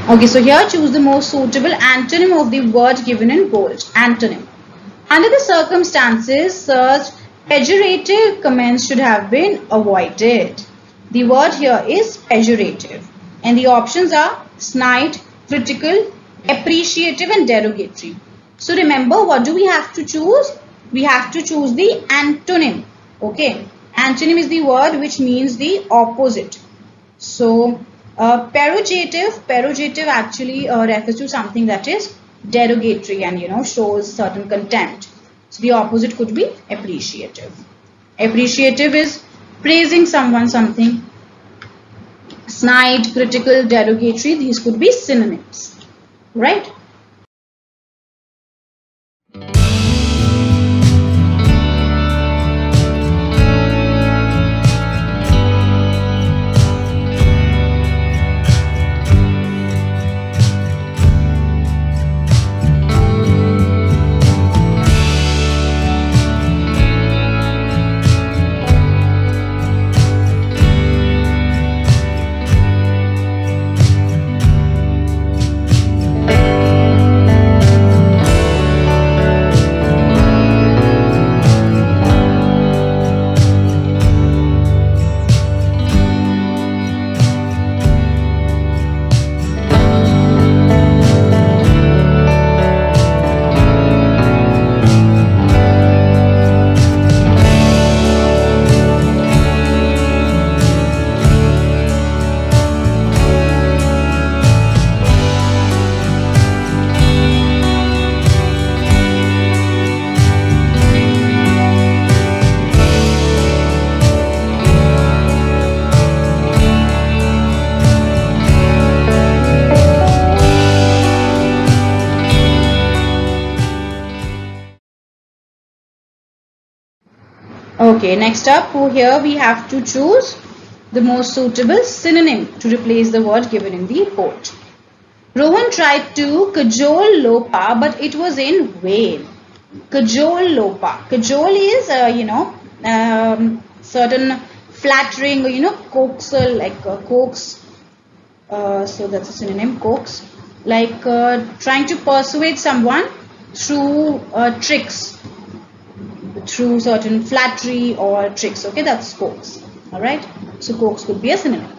Okay, so here choose the most suitable antonym of the word given in bold. Antonym. Under the circumstances, such pejorative comments should have been avoided. The word here is pejorative. And the options are snide, critical, appreciative and derogatory. So remember, what do we have to choose? We have to choose the antonym. Okay. Antonym is the word which means the opposite. So pejorative actually refers to something that is derogatory and shows certain contempt. So the opposite could be appreciative. Appreciative is praising someone, something. Snide, critical, derogatory, these could be synonyms, right? Okay, next up here we have to choose the most suitable synonym to replace the word given in the quote. Rohan tried to cajole Lopa, but it was in vain. Cajole Lopa. Cajole is, certain flattering, coaxer, like coax. So that's a synonym, coax. Like trying to persuade someone through tricks, through certain flattery or tricks. Okay, that's coax. All right. So coax could be a synonym.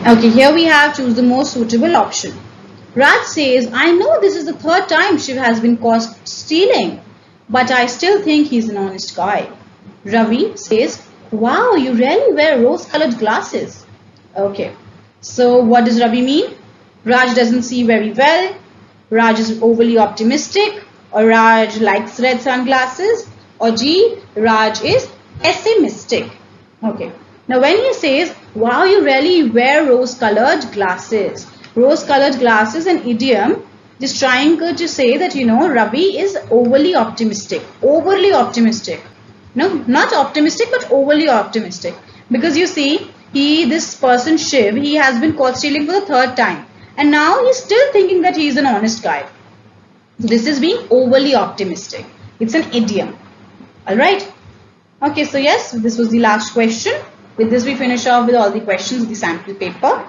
Okay, here we have choose the most suitable option. Raj says, I know this is the third time Shiv has been caught stealing, but I still think he's an honest guy. Ravi says, wow, you really wear rose-colored glasses. Okay, so what does Ravi mean? Raj doesn't see very well, Raj is overly optimistic, or Raj likes red sunglasses, or G, Raj is pessimistic. Okay. Now when he says, wow, you really wear rose-colored glasses. Rose-colored glasses, an idiom, just trying to say that, Ravi is overly optimistic. Overly optimistic. No, not optimistic, but overly optimistic. Because you see, this person Shiv, he has been caught stealing for the third time. And now he's still thinking that he's an honest guy. So this is being overly optimistic. It's an idiom. Alright. Okay, so yes, this was the last question. With this, we finish off with all the questions of the sample paper.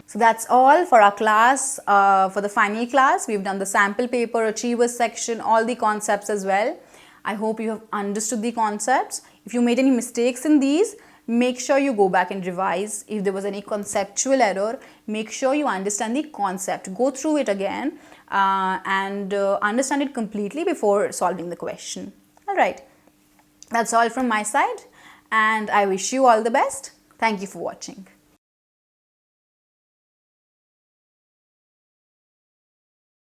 So that's all for our class, for the final class. We've done the sample paper, achievers section, all the concepts as well. I hope you have understood the concepts. If you made any mistakes in these, make sure you go back and revise. If there was any conceptual error, make sure you understand the concept. Go through it again and understand it completely before solving the question. Alright, that's all from my side and I wish you all the best. Thank you for watching.